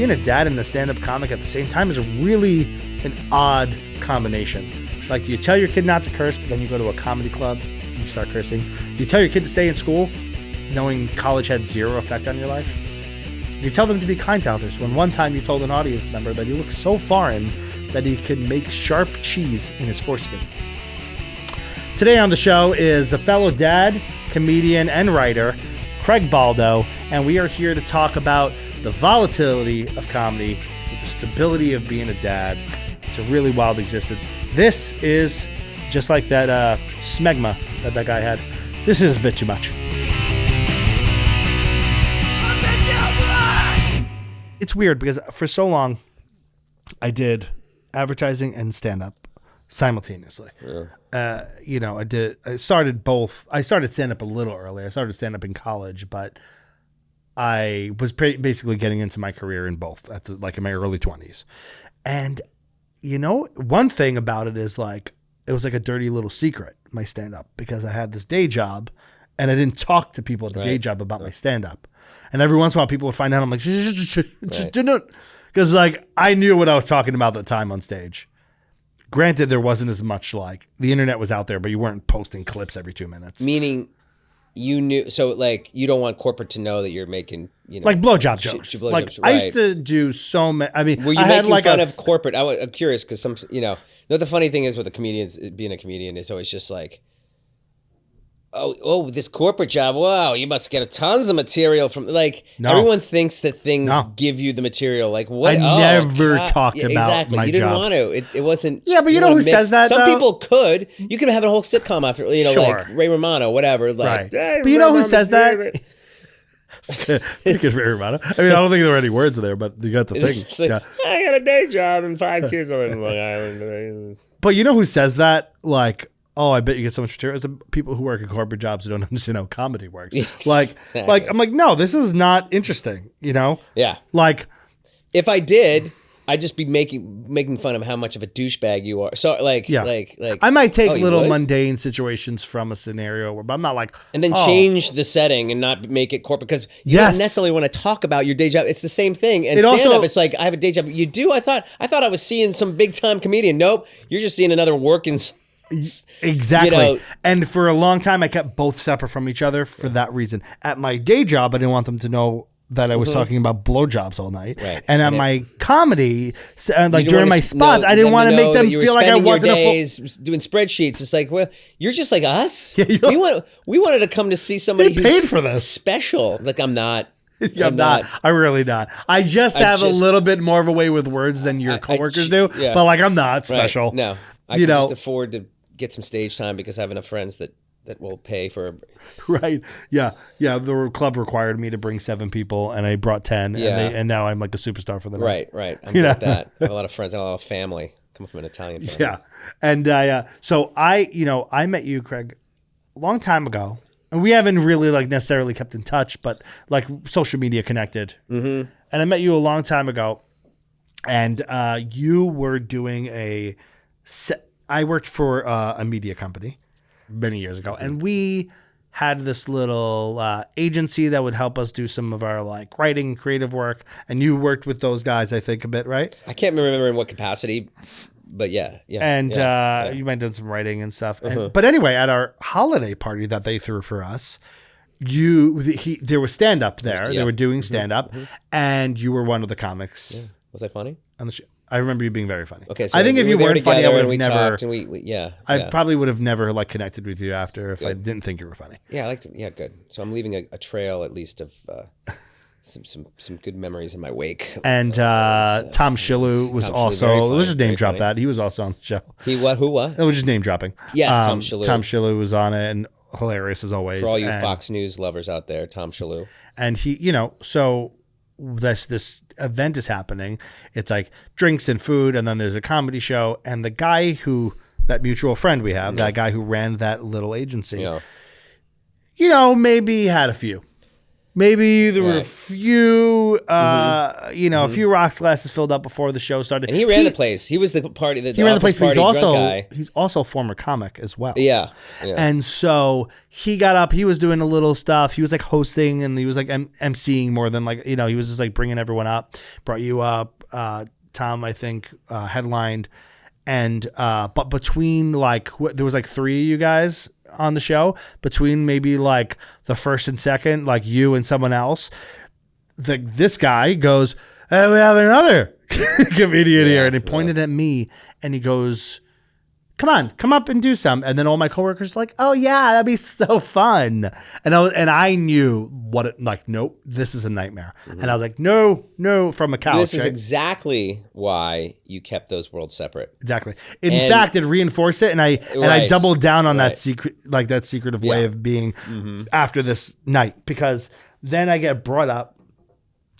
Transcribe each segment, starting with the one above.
being a dad and a stand-up comic at the same time is really an odd combination. Like, do you tell your kid not to curse, but then you go to a comedy club and you start cursing? Do you tell your kid to stay in school, knowing college had zero effect on your life? You tell them to be kind to others, when one time you told an audience member that he looked so foreign that he could make sharp cheese in his foreskin. Today on the show is a fellow dad, comedian, and writer, Craig Baldo, and we are here to talk about the volatility of comedy with the stability of being a dad. It's a really wild existence. This is just like that smegma that guy had. This is a bit too much. It's weird because for so long I did advertising and stand-up simultaneously. Yeah. I started both. I started stand-up a little earlier. I started stand-up in college, but I was basically getting into my career in both in my early 20s. And, one thing about it is it was like a dirty little secret, my stand-up, because I had this day job and I didn't talk to people at the day job about my stand-up. And every once in a while people would find out, I'm like, because I knew what I was talking about at the time on stage. Granted, there wasn't as much the internet was out there, but you weren't posting clips every 2 minutes. Meaning you knew, so you don't want corporate to know that you're making, blowjob jokes. Right. I used to do so many. I mean, were you making fun of corporate? I'm curious because the funny thing is with the comedians, being a comedian is always just oh, this corporate job. Wow, you must get tons of material from everyone thinks that things give you the material. What? I never talked about my you didn't job. want to. It wasn't. Yeah, but you know who says that? Some people could. You could have a whole sitcom after, like Ray Romano, whatever. Right. But you know who says that? Ray Romano. I mean, I don't think there were any words there, but you got the thing. I got a day job and 5 kids on Long Island. But you know who says that? Oh, I bet you get so much material. It's the people who work in corporate jobs who don't understand how comedy works. Exactly. I'm like, no, this is not interesting. Yeah. If I did, I'd just be making fun of how much of a douchebag you are. So I might take little mundane situations from a scenario, but I'm not and then change the setting and not make it corporate because you don't necessarily want to talk about your day job. It's the same thing. And stand up, it's I have a day job. You do. I thought I was seeing some big time comedian. Nope, you're just seeing another working. Exactly. And for a long time, I kept both separate from each other for that reason. At my day job, I didn't want them to know that I was talking about blowjobs all night. Right. And at my comedy, during my spots, I didn't want to make them feel like I wasn't doing spreadsheets. It's well, you're just like us. Yeah, we wanted to come to see somebody who's paid for this special. I'm not. I'm not. I'm really not. I just have a little bit more of a way with words than your coworkers do. Yeah. But I'm not special. Right. No, I can just afford to get some stage time because I have enough friends that will pay for. Right. Yeah. Yeah. The club required me to bring 7 people, and I brought 10. Yeah. And now I'm like a superstar for them. Right. I'm good at that. I have a lot of friends and a lot of family. Come from an Italian family. Yeah. And so I met you, Craig, a long time ago. And we haven't really necessarily kept in touch, but social media connected. Mm-hmm. And I met you a long time ago, and you were doing I worked for a media company many years ago, and we had this little agency that would help us do some of our writing, creative work. And you worked with those guys, I think, a bit, right? I can't remember in what capacity. But yeah. And you might have done some writing and stuff. But anyway, at our holiday party that they threw for us, there was stand up there. They were doing stand up, and you were one of the comics. Yeah. Was I funny on the show? I remember you being very funny. Okay, so I think if you weren't funny, I would have never. Talked and I probably would have never connected with you after if I didn't think you were funny. Yeah, I liked it. Yeah, good. So I'm leaving a trail at least of. Some good memories in my wake. And Tom Shillue was also. Let's just name drop that. He was also on the show. He what? Who what? It was just name dropping. Yes, Tom Shillue. Tom Shillue was on it and hilarious as always. For all you Fox News lovers out there, Tom Shillue. And he, so this event is happening. It's drinks and food, and then there's a comedy show. And the guy that mutual friend we have, that guy who ran that little agency, maybe had a few. Maybe there were a few, a few rocks glasses filled up before the show started. And he ran the place. He was the party. He ran the place, but guy. he's also a former comic as well. Yeah. And so he got up. He was doing a little stuff. He was like hosting, and he was like emceeing more than like he was just like bringing everyone up. Brought you up. Tom, I think, headlined, and but between like there was like 3 of you guys on the show, between maybe like the first and second, like you and someone else, this guy goes, "Hey, we have another comedian here," and he pointed at me and he goes, come up and do some. And then all my coworkers were like, "Oh yeah, that'd be so fun." And I knew nope, this is a nightmare. And I was like, no, from a couch. This is exactly why you kept those worlds separate. Exactly. In fact, it reinforced it, and I doubled down on that secretive way of being after this night, because then I get brought up,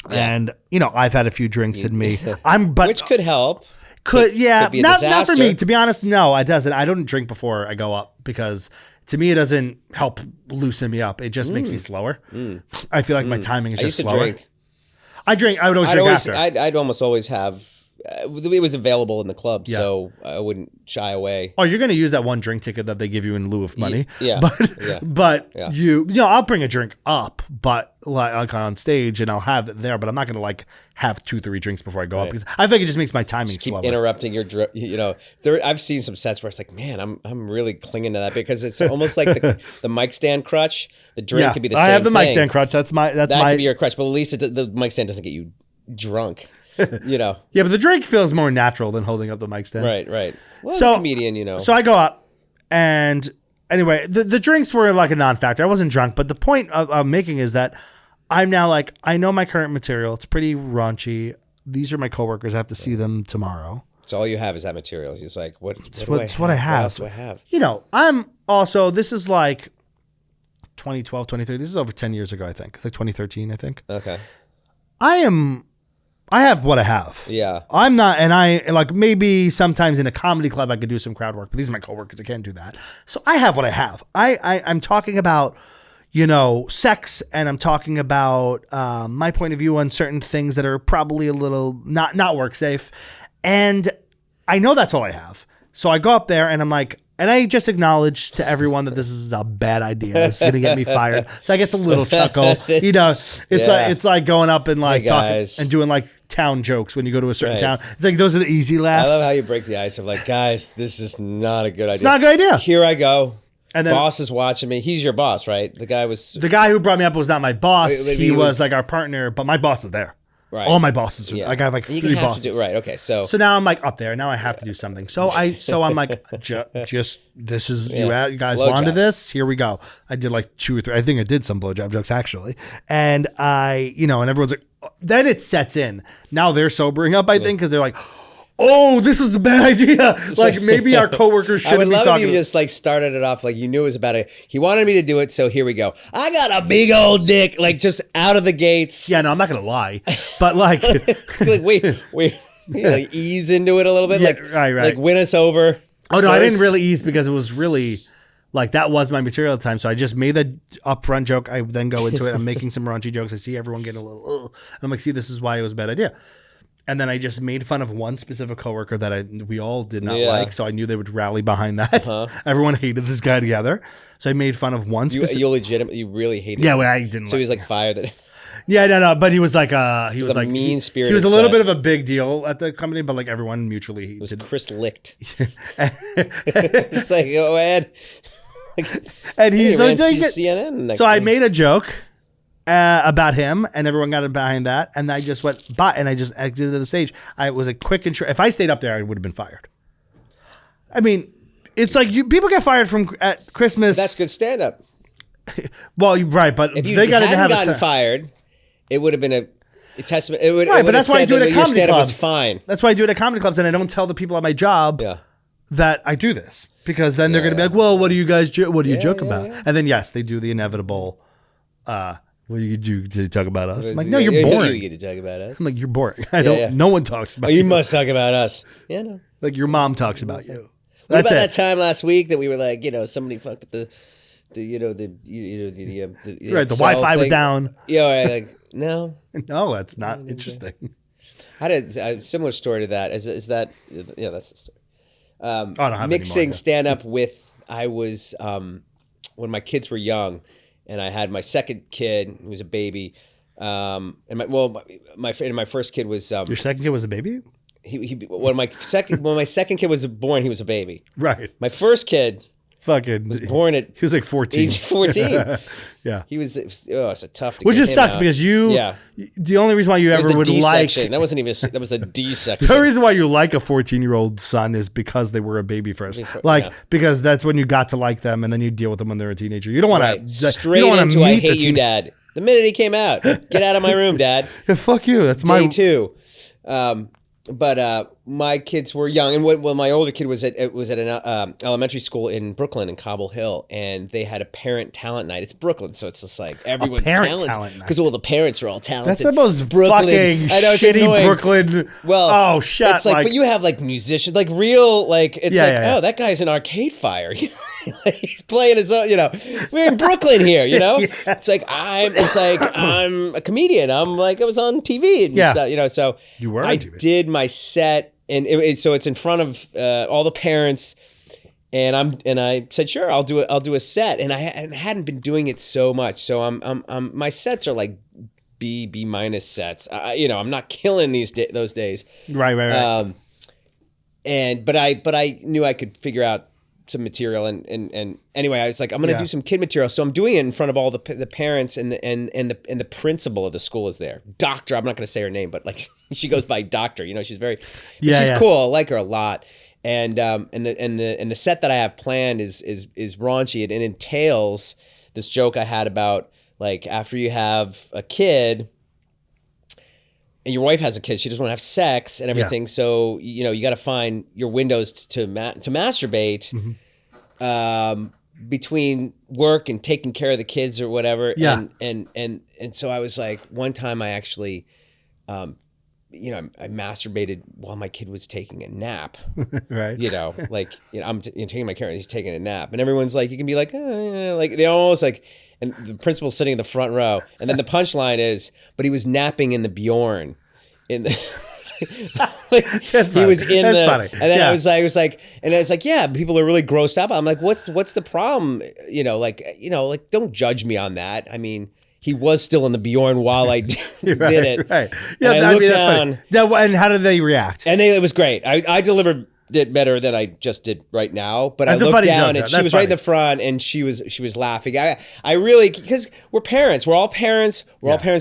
and I've had a few drinks in me. Which could help. Could not for me, to be honest. No, it doesn't. I don't drink before I go up, because to me it doesn't help loosen me up. It just makes me slower. I feel like my timing is just slower. Drink. I would always drink after. I'd almost always have. It was available in the club, so I wouldn't shy away. Oh, you're going to use that one drink ticket that they give you in lieu of money. Yeah. But I'll bring a drink up, but like on stage, and I'll have it there, but I'm not going to like have 2-3 drinks before I go up, because I think it just makes my timing slower. Keep interrupting your I've seen some sets where it's like, man, I'm really clinging to that, because it's almost like the mic stand crutch. The drink could be the same thing. I have the mic stand crutch. That could be your crutch, but at least the mic stand doesn't get you drunk. Yeah, but the drink feels more natural than holding up the mic stand. Right. Well, so, as a comedian, So I go up, and anyway, the drinks were like a non-factor. I wasn't drunk, but the point I'm making is that I'm now like, I know my current material. It's pretty raunchy. These are my coworkers. I have to see them tomorrow. So all you have is that material. He's like, what what I have. What else do I have? I'm also, this is like 2012, 2013. This is over 10 years ago, I think. It's like 2013, I think. Okay. I have what I have. Yeah. I'm not, and I like, maybe sometimes in a comedy club I could do some crowd work, but these are my coworkers. I can't do that. So I have what I have. I'm talking about, sex, and I'm talking about my point of view on certain things that are probably a little not work safe. And I know that's all I have. So I go up there and I'm like, and I just acknowledge to everyone that this is a bad idea. It's going to get me fired. So I get a little chuckle. It's like going up and like talking and doing like town jokes when you go to a certain town. It's like, those are the easy laughs. I love how you break the ice of like, guys, this is not a good idea. It's not a good idea. Here I go. And then, boss is watching me. He's your boss, right? The guy who brought me up was not my boss. He was like our partner, but my boss is there. Right. All my bosses are. Like I have like 3 bosses. Right. Okay. So now I'm like up there. Now I have to do something. So I'm like, just this is you guys wanted this. Here we go. I did like 2 or 3. I think I did some blowjob jokes actually, and and everyone's like, then it sets in. Now they're sobering up, I think, because they're like, oh, this was a bad idea. Like maybe our coworkers shouldn't be talking. I would love if you just like started it off like you knew it was about it. He wanted me to do it, so here we go. I got a big old dick, like just out of the gates. Yeah, no, I'm not gonna lie, but like, like wait, like ease into it a little bit, right, like win us over. Oh no, I didn't really ease, because it was really like that was my material at the time. So I just made the upfront joke. I then go into it. I'm making some raunchy jokes. I see everyone getting a little, and I'm like, see, this is why it was a bad idea. And then I just made fun of one specific coworker that we all did not like, so I knew they would rally behind that. Everyone hated this guy together, so I made fun of one specific. You really hated him? Yeah, well, I didn't. So he's like fired. Yeah, no, but he was like he was like mean-spirited. He was a little bit of a big deal at the company, but like everyone mutually. It was Chris Licht. It's like, go ahead. And he's like CNN. So I made a joke about him, and everyone got behind that, and I just went by, and I just exited the stage. I was a quick intro. If I stayed up there, I would have been fired. I mean, it's like people get fired from at Christmas. That's good stand-up. Well, right, but if you hadn't gotten fired, it would have been a testament. It would, right, but that's why I do it at comedy clubs. Was fine. That's why I do it at comedy clubs, and I don't tell the people at my job that I do this, because then they're going to be like, "Well, what do you guys? What do you joke about?" And then yes, they do the inevitable. What do you do to talk about us? I'm like, no, you're boring. You get to talk about us. I'm like, you're boring. I don't. No one talks about you. You must talk about us. Yeah, no. Like your mom talks about you. What about that time last week that we were like, somebody fucked with right, the Wi-Fi was down. Yeah, like no, that's not interesting. I had a similar story to that. Is that that's the story. I don't have mixing stand up with I was when my kids were young, and I had my second kid who was a baby, and my first kid was your second kid was a baby. When my second kid was born, he was a baby. Right. My first kid was born at. He was like 14. Age 14. Yeah. It's a tough. Which just sucks because the only reason why you ever would D-section. That wasn't even. That was a D-section. The only reason why you like a 14-year-old son is because they were a baby first. Because that's when you got to like them, and then you deal with them when they're a teenager. You don't want to straight into I hate you, Dad. The minute he came out, get out of my room, Dad. Yeah, fuck you. That's Day 2. But my kids were young, and when my older kid was at an elementary school in Brooklyn, in Cobble Hill, and they had a parent talent night. It's Brooklyn, so it's just like everyone's talented because all the parents are all talented. That's the most fucking shitty Brooklyn. Well, shut. It's like, but you have like musicians, like real, like it's oh, that guy's an Arcade Fire. He's playing his own. We're in Brooklyn here. It's like I'm a comedian. I was on TV and stuff. So you were. I did my set. And so it's in front of all the parents, and I said sure, I'll do a set, and I hadn't been doing it so much, so I'm my sets are like B minus sets. I'm not killing those days. Right. But I knew I could figure out some material, and anyway, I was like, I'm gonna do some kid material, so I'm doing it in front of all the parents and the principal of the school is there. Doctor, I'm not gonna say her name, but like she goes by Doctor. She's very she's cool. I like her a lot, and the set that I have planned is raunchy. It entails this joke I had about like after you have a kid. And your wife has a kid, she doesn't want to have sex and everything. Yeah. So, you got to find your windows to masturbate between work and taking care of the kids or whatever. Yeah. And so I was like, one time I actually, I masturbated while my kid was taking a nap. Right. I'm taking my care and he's taking a nap. And everyone's like, you can be like, like they almost like, and the principal's sitting in the front row. And then the punchline is, but he was napping in the Bjorn. He was in That's funny. And then I was like, yeah, people are really grossed up. I'm like, what's the problem? Don't judge me on that. I mean, he was still in the Bjorn while I did it. Right. Yeah. And I looked down. And how did they react? And it was great. I delivered it better than I just did right now, but I looked down and she was right in the front and she was laughing. I really, because we're parents, we're all parents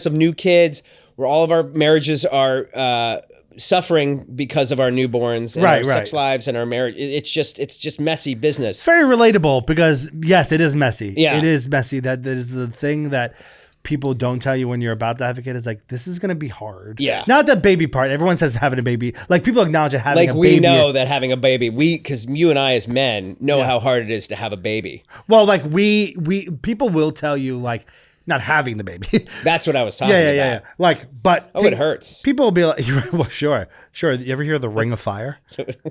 of new kids, where all of our marriages are suffering because of our newborns and our sex lives and our marriage. It's just messy business. It's very relatable because yes, it is messy. Yeah. It is messy. That is the thing that people don't tell you when you're about to have a kid. It's like, this is going to be hard. Yeah. Not the baby part. Everyone says having a baby. Like, people acknowledge that having a baby. Like, we know that having a baby, because you and I as men know how hard it is to have a baby. Well, like, people will tell you, like, not having the baby. That's what I was talking about. Yeah. Like, but it hurts. People will be like, well, sure. You ever hear the Ring of Fire?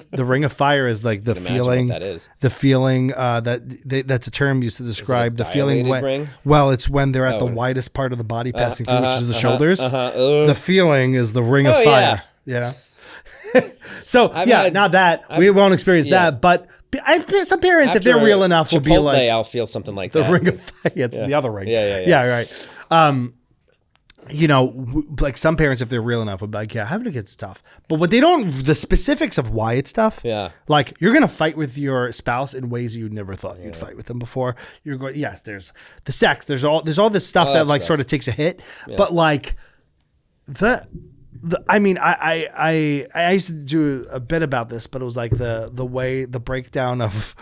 The Ring of Fire is like the feeling. What that is. The feeling that's a term used to describe the feeling. Ring? Well, it's when they're at the widest part of the body passing through, which is the shoulders. The feeling is the Ring of Fire. Yeah. So we won't experience that, but some parents, after if they're real enough, will be like, I'll feel something like the that. Ring of Fire. It's the other ring. Yeah, right. Like some parents, if they're real enough, will be like, yeah, having a kid's tough. But what they don't, the specifics of why it's tough. Yeah. Like, you're going to fight with your spouse in ways you never thought you'd fight with them before. You're going, yes, there's the sex, there's all this stuff that like sort of takes a hit. Yeah. But like I used to do a bit about this, but it was like the breakdown of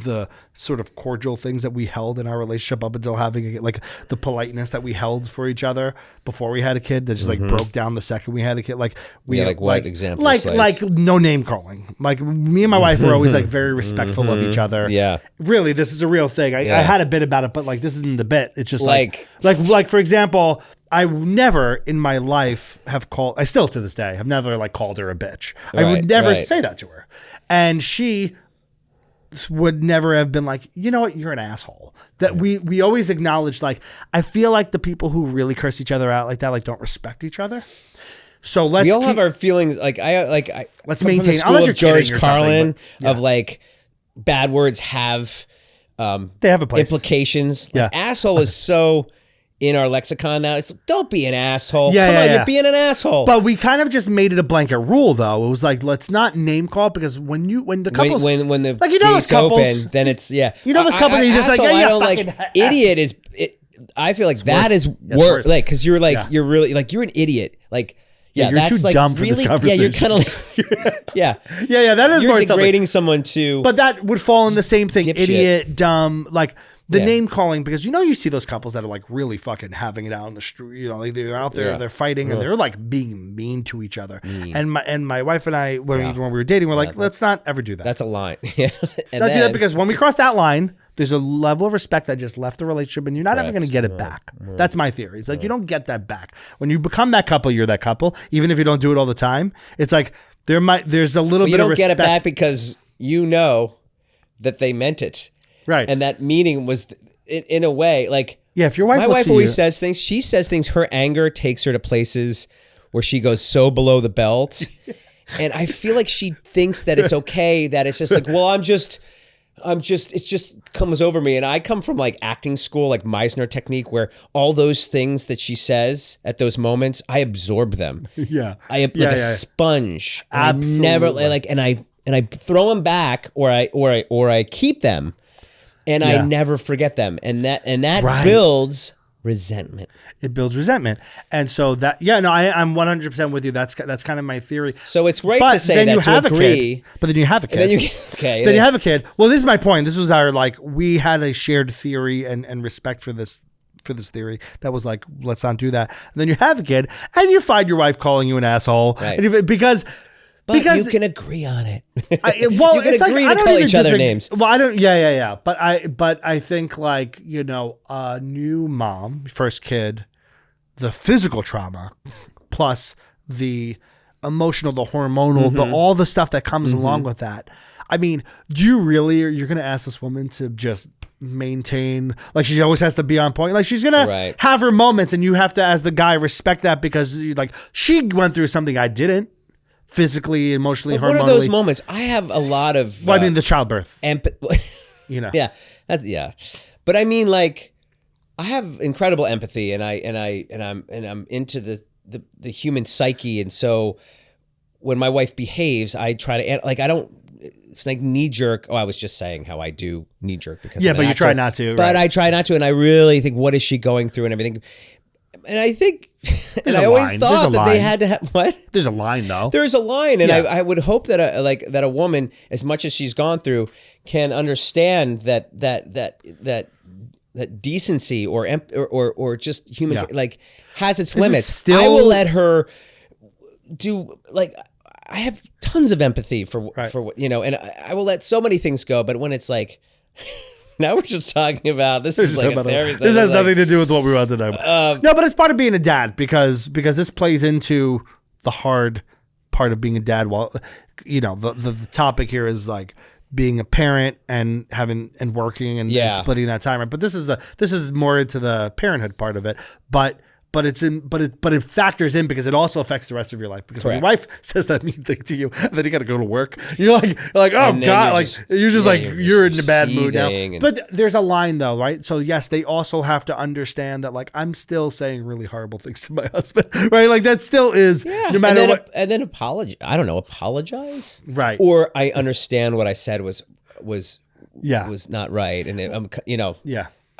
the sort of cordial things that we held in our relationship up until having like the politeness that we held for each other before we had a kid that just like broke down the second we had a kid. Like what example? Like no name calling. Like, me and my wife were always like very respectful of each other. Yeah. Really, this is a real thing. I had a bit about it, but like, this isn't the bit. It's just like for example, I never in my life have called, I still to this day, have never like called her a bitch. I would never say that to her. And she would never have been like, you know what, you're an asshole. That we always acknowledge, like, I feel like the people who really curse each other out like that, like, don't respect each other. So we all have our feelings. Like let's maintain. Unless you're George Carlin of like bad words have they have a place. Implications. Like, asshole is so in our lexicon now. It's don't be an asshole. Come on, you're being an asshole. But we kind of just made it a blanket rule, though. It was like, let's not name call, because when the couples when the like, you know, gates open, then it's you know, those couples, you're just like, I don't like idiot is. I feel like that is worse. Like, because you're like you're really like you're an idiot. Like. Yeah, you're that's too like dumb for really. this conversation. Yeah, you're kind of. Yeah, that is you're more degrading someone to. But that would fall in the same thing. Dipshit. Idiot, dumb, like the name calling, because you see those couples that are like really fucking having it out in the street. You know, like they're out there, they're fighting, and they're like being mean to each other. And my wife and I, when we were dating, we're like, let's not ever do that. That's a line. Yeah, let's not do that, because when we cross that line, there's a level of respect that just left the relationship, and you're not ever going to get it back. That's my theory. It's like you don't get that back. When you become that couple, you're that couple. Even if you don't do it all the time, it's like there's a little bit of respect. You don't get it back because you know that they meant it. Right. And that meaning was, in a way, like... Yeah, if your wife... My wife always says things. She says things. Her anger takes her to places where she goes so below the belt. And I feel like she thinks that it's okay, that it's just like, well, it just comes over me. And I come from like acting school, like Meisner technique, where all those things that she says at those moments, I absorb them. Yeah. Like a sponge. Absolutely. I never like, and I throw them back, or I keep them, and I never forget them. And that builds resentment. It builds resentment. And so that, I'm 100% with you. That's kind of my theory. So it's great to say that, to agree. But then you have a kid. Then you have a kid. Well, this is my point. This was our, like, we had a shared theory and respect for this theory that was like, let's not do that. And then you have a kid, and you find your wife calling you an asshole. Right. And because you can agree on it. You can agree to call each other names. Well, I don't. Yeah. But I think, like, a new mom, first kid, the physical trauma, plus the emotional, the hormonal, all the stuff that comes along with that. I mean, you're going to ask this woman to just maintain, like, she always has to be on point. Like, she's going to have her moments, and you have to, as the guy, respect that, because like, she went through something I didn't. Physically, emotionally, hormonally. What are those moments? I have a lot of. Well, I mean, the childbirth. Yeah, but I mean, like, I have incredible empathy, and I'm into the human psyche, and so when my wife behaves, I try to, like, I don't. It's like knee jerk. Oh, I was just saying how I do knee jerk because but you try not to. But I try not to, and I really think, what is she going through and everything. And I think, and I always thought that they had to have, what? There's a line, though. There's a line, and I would hope that a woman, as much as she's gone through, can understand that decency or just human like has its limits. I will let her do, like, I have tons of empathy for and I will let so many things go, but when it's like. Now we're just talking about this is like a therapy. This has nothing to do with what we want to talk about. No, but it's part of being a dad, because this plays into the hard part of being a dad. While the topic here is like being a parent and having and working and splitting that time. Right? But this is more into the parenthood part of it. But it factors in, because it also affects the rest of your life. Because when your wife says that mean thing to you, then you got to go to work. You're like, oh God, you're in a bad mood now. But there's a line, though, right? So yes, they also have to understand that, like, I'm still saying really horrible things to my husband, right? Like, that still is no matter what. And then apologize. I don't know, apologize, right? Or I understand what I said was not right, and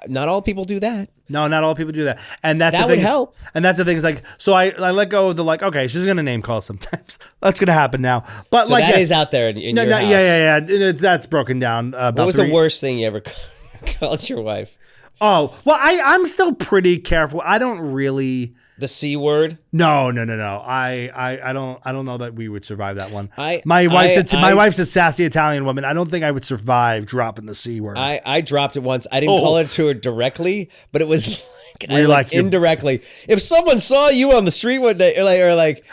not all people do that. No, not all people do that. And that would help. And that's the thing, is like, so I let go of the, like, okay, she's going to name call sometimes. That's going to happen now. But so like, that is out there in your house. Yeah. That's broken down. What was the worst thing you ever called your wife? Oh, well, I'm still pretty careful. I don't really. The C word? No. I don't know that we would survive that one. My wife's a sassy Italian woman. I don't think I would survive dropping the C word. I dropped it once. I didn't call it to her directly, but it was like indirectly. If someone saw you on the street one day, or like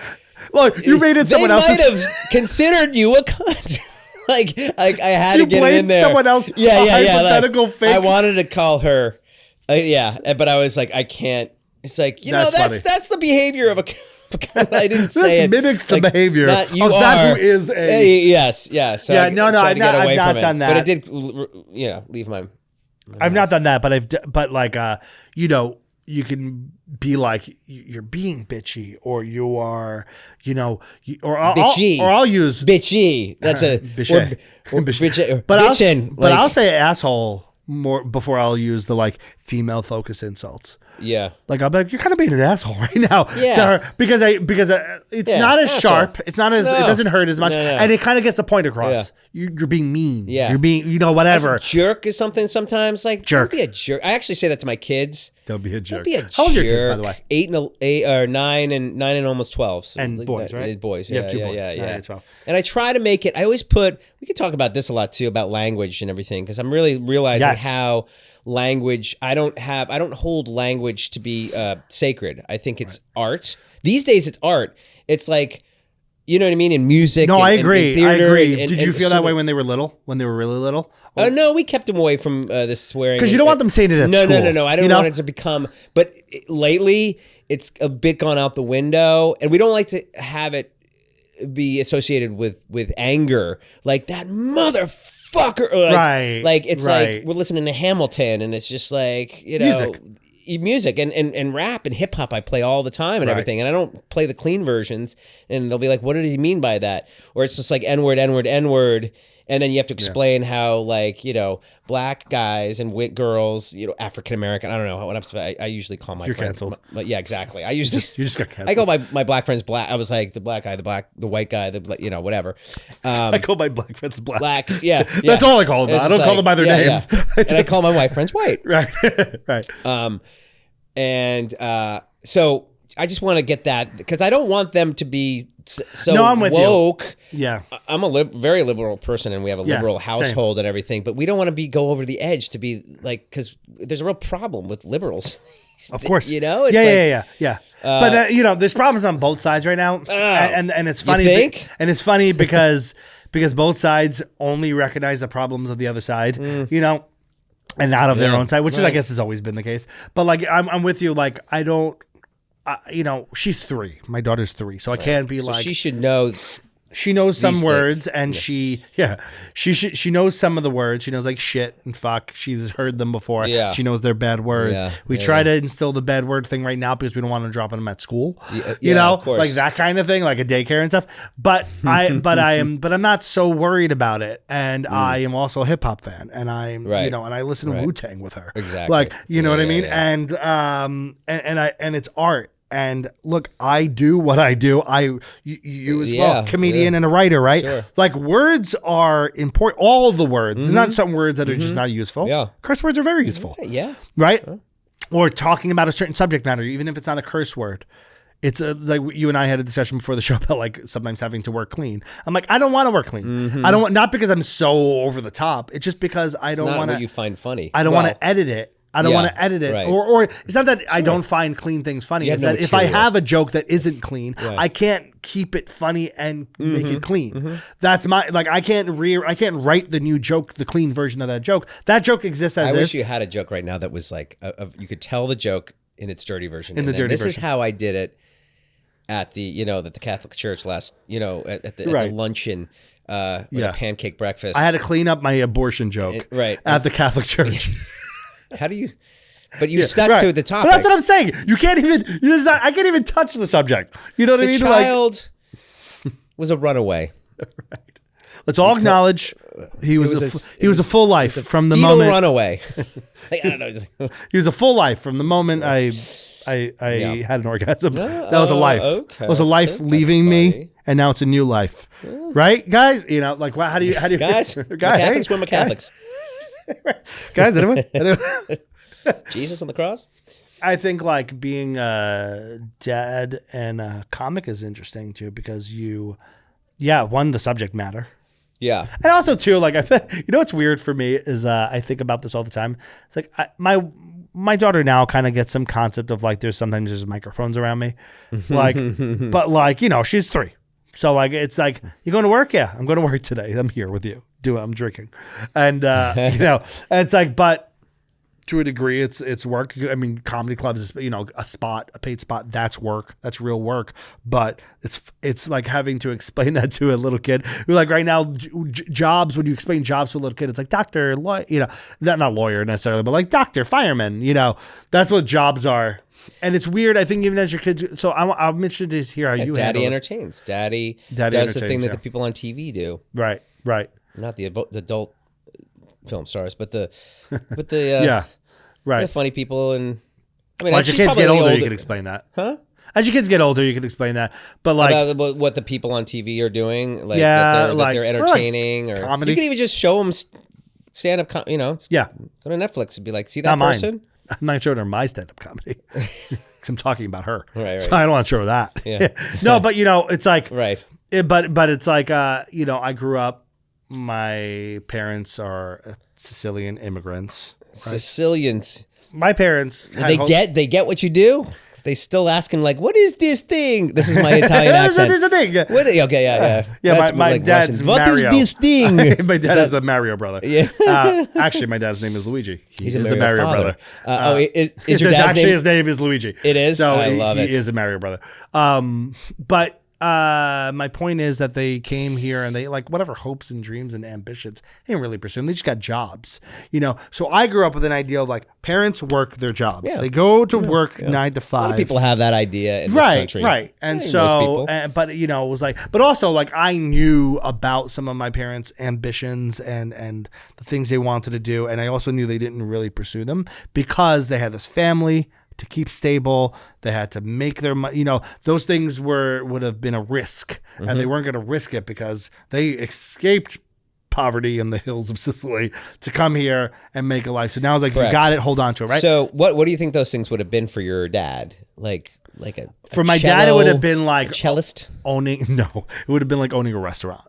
look, you made it someone else. They might have considered you a cunt. I had to get it in there. Someone else. Yeah. Hypothetical fake. I wanted to call her. But I was like, I can't. It's like, that's the behavior of a. I didn't say it. This mimics the behavior of that who is a. Yes, yeah. So I've not done that. But it did, leave my. I've not done that, but like, you can be like, you're being bitchy, or you are, bitchy. I'll use bitchy. That's a bitchy. But I'll say asshole more before I'll use the like female focused insults. Yeah, like I'll be like, you're kind of being an asshole right now. Yeah, to her, because it's not as sharp. It's not as it doesn't hurt as much, and it kind of gets the point across. Yeah. You're being mean. Yeah, you're being whatever. As a jerk is something sometimes like jerk. Don't be a jerk. I actually say that to my kids. Don't be a jerk. Don't be a jerk. How old are your kids, by the way? 8 or 9 and almost 12. So and boys, right? Boys. You have 2 boys. Yeah. 9 and 12. And I try to make it. I always put. We could talk about this a lot too, about language and everything, because I'm really realizing how language. I don't hold language to be sacred. I think it's art. These days, it's art. It's like. You know what I mean? In music. No, I agree. Theater, I agree. Did you feel that way when they were little? When they were really little? No, we kept them away from the swearing. Because you don't want them saying it at school. No. I don't want it to become. But lately, it's a bit gone out the window, and we don't like to have it be associated with anger, like that motherfucker. Right. Like it's like we're listening to Hamilton, and it's just like music and rap and hip hop I play all the time and everything, and I don't play the clean versions, and they'll be like, what did he mean by that? Or it's just like N-word, and then you have to explain how, like, black guys and white girls, African American, I don't know what I'm supposed to, I usually call my friends canceled. Yeah, exactly. I usually you just got canceled. I call my black friends black. I was like the black guy, the white guy, whatever. I call my black friends black. Yeah. That's all I call them. I don't call them by their names. Yeah. And I call my white friends white. Right. So I just want to get that, because I don't want them to be so I'm with woke. You. Yeah, I'm a very liberal person, and we have a liberal household and everything. But we don't want to go over the edge to be like, because there's a real problem with liberals. Of course, It's yeah. But there's problems on both sides right now, and it's funny. You think? And it's funny because both sides only recognize the problems of the other side. And not of their own side, which is, I guess, has always been the case. But like, I'm with you. Like, I don't. She's 3. My daughter's 3, so I can't be like. She should know. She knows some words, and she knows some of the words. She knows like shit and fuck. She's heard them before. Yeah. She knows they're bad words. Yeah. We try to instill the bad word thing right now because we don't want to drop them at school. Of course. Like that kind of thing, like a daycare and stuff. But I'm not so worried about it. And I am also a hip hop fan, and I'm and I listen to Wu-Tang with her. Exactly. Like what I mean. Yeah. And it's art. And look, I do what I do. You as well, comedian and a writer, right? Sure. Like, words are important. All the words. There's not some words that are just not useful. Yeah. Curse words are very useful. Yeah. Right? Sure. Or talking about a certain subject matter, even if it's not a curse word. It's like you and I had a discussion before the show about like sometimes having to work clean. I'm like, I don't want to work clean. I don't want, not because I'm so over the top. It's just because I don't want to. What you find funny. I don't want to edit it. I don't want to edit it. Right. Or it's not that I don't find clean things funny. It's that if I have a joke that isn't clean, I can't keep it funny and make it clean. That's I can't write the new joke, the clean version of that joke. That joke exists as is. I wish you had a joke right now that was like, you could tell the joke in its dirty version. This is how I did it at the, at the Catholic Church last, at the luncheon. With a pancake breakfast. I had to clean up my abortion joke at the Catholic Church. How do you? But you stuck to the topic. But that's what I'm saying. You can't even. I can't even touch the subject. You know what I mean? The child was a runaway. Right. Let's all acknowledge he was a full life from the moment. Runaway. I don't know. He was a full life from the moment I had an orgasm. That was a life. Okay. It was a life leaving me, and now it's a new life. Right, guys? Like, how do you guys? Catholics, we're Catholics. Guys, anyone? Jesus on the cross? I think being a dad and a comic is interesting too, because one, the subject matter. Yeah. And also too, what's weird for me is I think about this all the time. It's like my daughter now kind of gets some concept of there's sometimes microphones around me. But she's 3. So like, it's like, you going to work? Yeah, I'm going to work today. I'm here with you. I'm drinking. And, you know, and it's like, but to a degree, it's work. I mean, comedy clubs is, you know, a paid spot. That's work. That's real work. But it's like having to explain that to a little kid who, like, right now, jobs, when you explain jobs to a little kid, it's like doctor, lawyer, you know, not lawyer necessarily, but like doctor, fireman, you know, that's what jobs are. And it's weird. I think even as your kids, so I'm interested to hear how you Daddy handle entertains. Daddy does the thing that the people on TV do. Right. Not the adult film stars, but the yeah. Right. The funny people. And I mean, as your kids get older, you can explain that. Huh? As your kids get older, you can explain that. But like about what the people on TV are doing, like yeah, that they're entertaining, or comedy. You can even just show them stand up. You know, yeah. Go to Netflix and be like, see that not person. Mine. I'm not showing her my stand up comedy. I'm talking about her, right. So I don't want to show her that. Yeah. No, but you know, it's like right. But it's like you know, I grew up. My parents are Sicilian immigrants. Right? Sicilians. My parents. They get what you do. They still asking like, what is this thing? This is my Italian accent. This is the thing. Okay, yeah. Yeah, my dad's Russian. Mario. What is this thing? My dad is a Mario brother. Yeah. Actually, my dad's name is Luigi. He's a Mario brother. Is your dad's name? His name is Luigi. It is. So I love it. He is a Mario brother. But my point is that they came here and they like whatever hopes and dreams and ambitions, they didn't really pursue them. They just got jobs, you know? So I grew up with an idea of like parents work their jobs. Yeah. They go to work 9 to 5. A lot of people have that idea in this country. Right. And so, but you know, it was like, but also like I knew about some of my parents' ambitions and the things they wanted to do. And I also knew they didn't really pursue them because they had this family to keep stable. They had to make their money. You know, those things would have been a risk, and they weren't going to risk it because they escaped poverty in the hills of Sicily to come here and make a life. So now it's like, Correct. You got it, hold on to it, right? So what do you think those things would have been for your dad? Like for my dad, it would have been like a cellist owning. No, it would have been like owning a restaurant.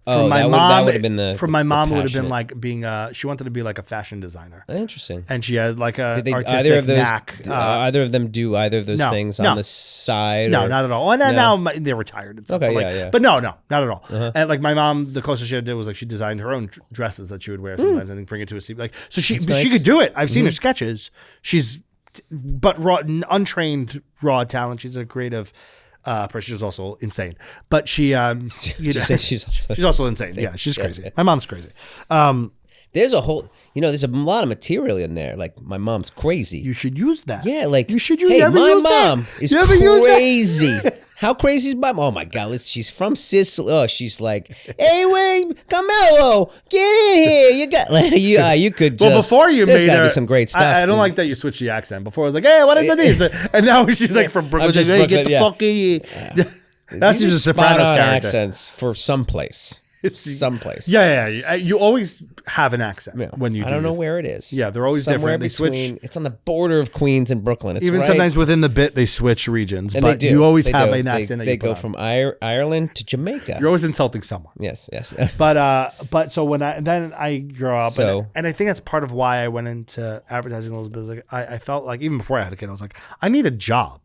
For my mom, that would have been the. For my mom, it would have been like being. She wanted to be like a fashion designer. Interesting. And she had like a artistic knack. Either of them do either of those things on the side? No, not at all. And now they're retired. And stuff. Okay, But yeah. But no, not at all. And like my mom, the closest she did was like she designed her own dresses that she would wear sometimes and then bring it to a seat. Like so she could do it. I've seen her sketches. But untrained raw talent. She's a creative. She's also insane, but she's also insane. Yeah, she's crazy. My mom's crazy. There's a lot of material in there. Like my mom's crazy. You should use that. Yeah, like you should use. Hey, my mom is crazy. That? How crazy is my mom? Oh my God, she's from Sicily. Oh, she's like, hey, wait, Carmelo, get in here. You got, you could just. Well, before you there's made gotta her, be some great stuff. I don't like that you switched the accent. Before I was like, hey, what is this? And now she's like from Brooklyn. Just hey, Brooklyn, get the fuck in. That's just a Sopranos character. Accents for someplace. Someplace. Yeah. You always have an accent when you. I don't know where it is. Yeah, they're always somewhere different. They switch. It's on the border of Queens and Brooklyn. It's even sometimes within the bit they switch regions, and but they do. You always have an accent. They go from Ireland to Jamaica. You're always insulting someone. Yes. But so when I grew up, and I think that's part of why I went into advertising a little bit. Like I felt like even before I had a kid, I was like, I need a job.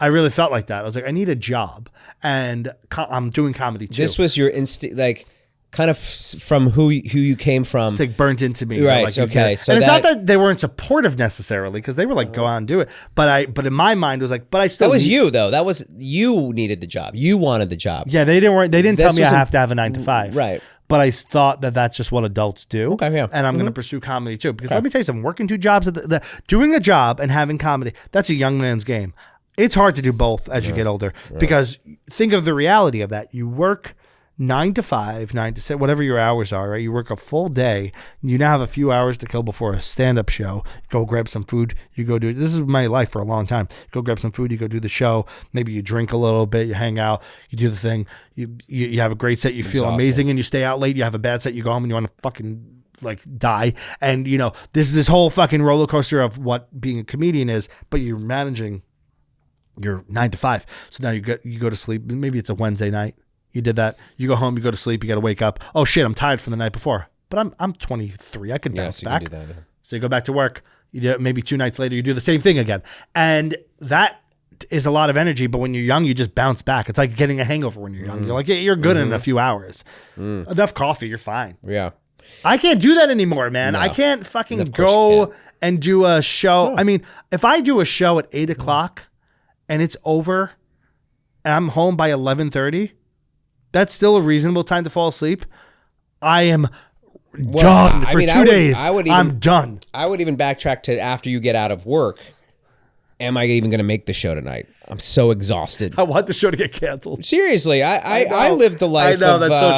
I really felt like that. I was like, I need a job, and I'm doing comedy too. This was your instinct, like kind of from who you came from. It's like burnt into me, right? Like, okay, so and it's not that they weren't supportive necessarily, because they were like, go out and do it. But in my mind, it was like, but I still. That was you though. That was you needed the job. You wanted the job. Yeah, they didn't tell me I have to have a 9 to 5. Right. But I thought that that's just what adults do. Okay, yeah. And I'm going to pursue comedy too. Because let me tell you something, working 2 jobs, doing a job and having comedy, that's a young man's game. It's hard to do both as you get older, because think of the reality of that. You work 9 to 5, 9 to 6, whatever your hours are, right? You work a full day. You now have a few hours to kill before a stand-up show. Go grab some food. You go do, this is my life for a long time. Go grab some food. You go do the show. Maybe you drink a little bit. You hang out. You do the thing. You have a great set. You feel amazing, and you stay out late. You have a bad set. You go home and you want to fucking like die. And you know, this whole fucking roller coaster of what being a comedian is, but you're managing your 9 to 5. So now you go to sleep. Maybe it's a Wednesday night. You did that. You go home. You go to sleep. You got to wake up. Oh shit! I'm tired from the night before. But I'm 23. I could bounce back. So you go back to work. You do maybe 2 nights later. You do the same thing again. And that is a lot of energy, but when you're young, you just bounce back. It's like getting a hangover when you're young. You're like, yeah, you're good in a few hours. Enough coffee, you're fine. Yeah. I can't do that anymore, man. No. I can't fucking go and do a show. No. I mean, if I do a show at 8 o'clock and it's over and I'm home by 11:30, that's still a reasonable time to fall asleep. I am done for 2 days. I'm done. I would even backtrack to after you get out of work. Am I even going to make the show tonight? I'm so exhausted. I want the show to get canceled. Seriously, I lived the life. I know, that's so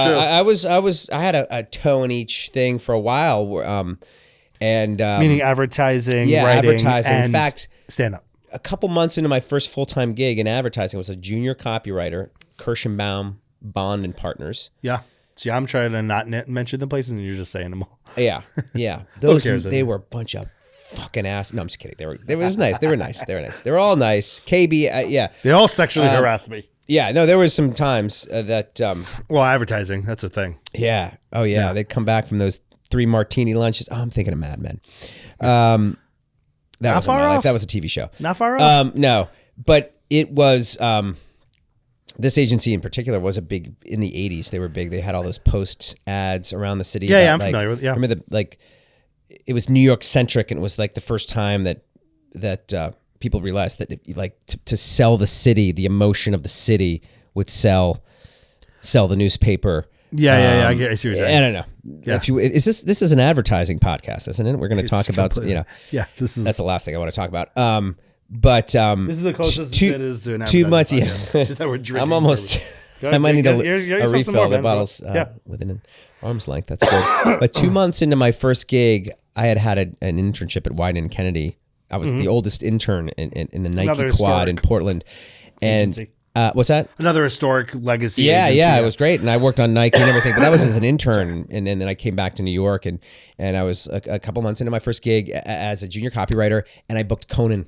true. I had a toe in each thing for a while. Meaning advertising, yeah, writing, advertising. And in fact, stand up. A couple months into my first full-time gig in advertising, I was a junior copywriter, Kirschenbaum, Bond and Partners. Yeah. See, I'm trying to not mention the places, and you're just saying them all. Yeah. They were a bunch of fucking ass. No, I'm just kidding. They were nice. They were nice. They were all nice. KB, yeah. They all sexually harassed me. Yeah, no, there was some times that. Well, advertising, that's a thing. Yeah. Oh, yeah. They'd come back from those 3 martini lunches. Oh, I'm thinking of Mad Men. That was my life. That was a TV show. Not far off. No, but it was. This agency in particular was a big in the 80s. They were big. They had all those post ads around the city. Yeah, I'm familiar with. Yeah, remember it was New York centric, and it was like the first time that people realized that to sell the city, the emotion of the city would sell the newspaper. Yeah. I see what you're saying. I don't know. Yeah. This is an advertising podcast, isn't it? We're going to talk about Yeah, that's the last thing I want to talk about. But this is the closest it is to an advertising 2 months. Yeah, just that we're drinking. I'm almost. I might need a refill. The bottles within an arm's length. That's good. But 2 months into my first gig, I had an internship at Wieden & Kennedy. I was the oldest intern in the Nike Quad in Portland. And what's that? Another historic legacy. Yeah, it was great. And I worked on Nike and everything, but that was as an intern. And then I came back to New York and I was a couple months into my first gig as a junior copywriter, and I booked Conan.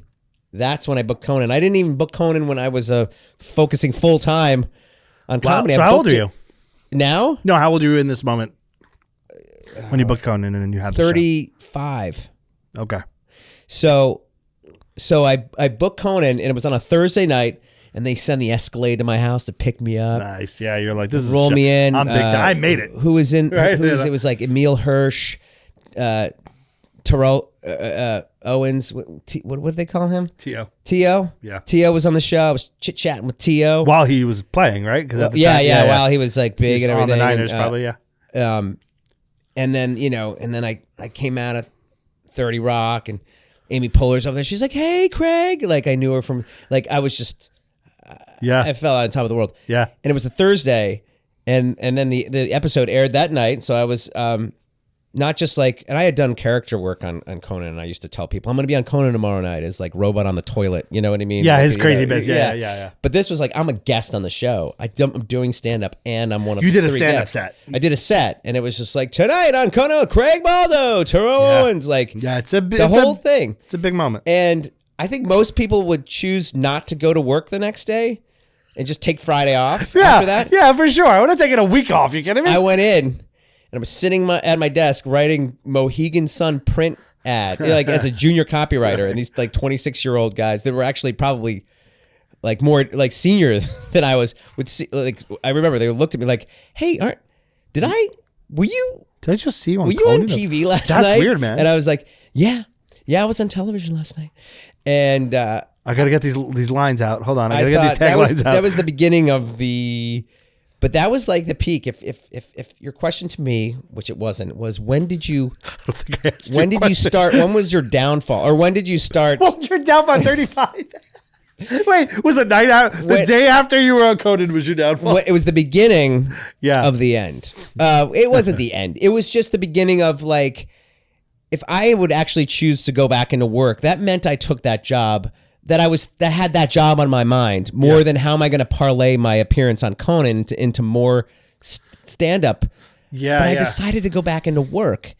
That's when I booked Conan. I didn't even book Conan when I was focusing full time on comedy. So how old are you now? No, how old are you in this moment when you booked Conan and then you had 35. Okay. So I booked Conan, and it was on a Thursday night, and they send the Escalade to my house to pick me up. Nice. Yeah, you're like, this is roll me in. I'm big time. I made it. Who was in? Right? It was like Emil Hirsch, Terrell Owens. What did they call him? T.O. Yeah. T.O. was on the show. I was chit chatting with T.O. while he was playing, right? While he was like big and everything. On the Niners, probably. Yeah. And then I came out of 30 Rock, and Amy Poehler's over there. She's like, "Hey, Craig!" Like I knew her from I was just I fell on top of the world. Yeah. And it was a Thursday, and then the episode aired that night. So I was not just and I had done character work on Conan, and I used to tell people, I'm going to be on Conan tomorrow night as robot on the toilet. You know what I mean? Yeah, his crazy bits. Yeah. But this was I'm a guest on the show. I'm doing stand-up, and I'm one of You did a 3 stand-up guests. set. I did a set, and it was just tonight on Conan, Craig Baldo, Terrell Owens. It's the whole thing. It's a big moment. And I think most people would choose not to go to work the next day and just take Friday off after that. Yeah, for sure. I would have taken a week off. You kidding me? I went in. And I was sitting at my desk writing Mohegan Sun print ad, as a junior copywriter. And these 26-year-old guys, they were actually probably more senior than I was. Would see, I remember they looked at me like, "Hey, did I just see you on Were you on TV last night?" That's weird, man. And I was like, "Yeah, I was on television last night." And I got to get these lines out. Hold on, I got to get these taglines out. That was the beginning of the. But that was the peak. If your question to me, which it wasn't, was when did you? I don't think I asked when did you start? When was your downfall, or when did you start? Well, you're downfall 35. Wait, was it the day after you were on Conan was your downfall? It was the beginning of the end. It wasn't the end. It was just the beginning of if I would actually choose to go back into work, that meant I took that job. That had that job on my mind more than how am I going to parlay my appearance on Conan into more stand-up. Yeah, but I decided to go back into work,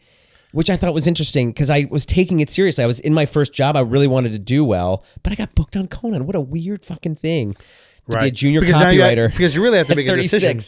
which I thought was interesting because I was taking it seriously. I was in my first job. I really wanted to do well, but I got booked on Conan. What a weird fucking thing to be a junior copywriter. Because you really have to make a decision.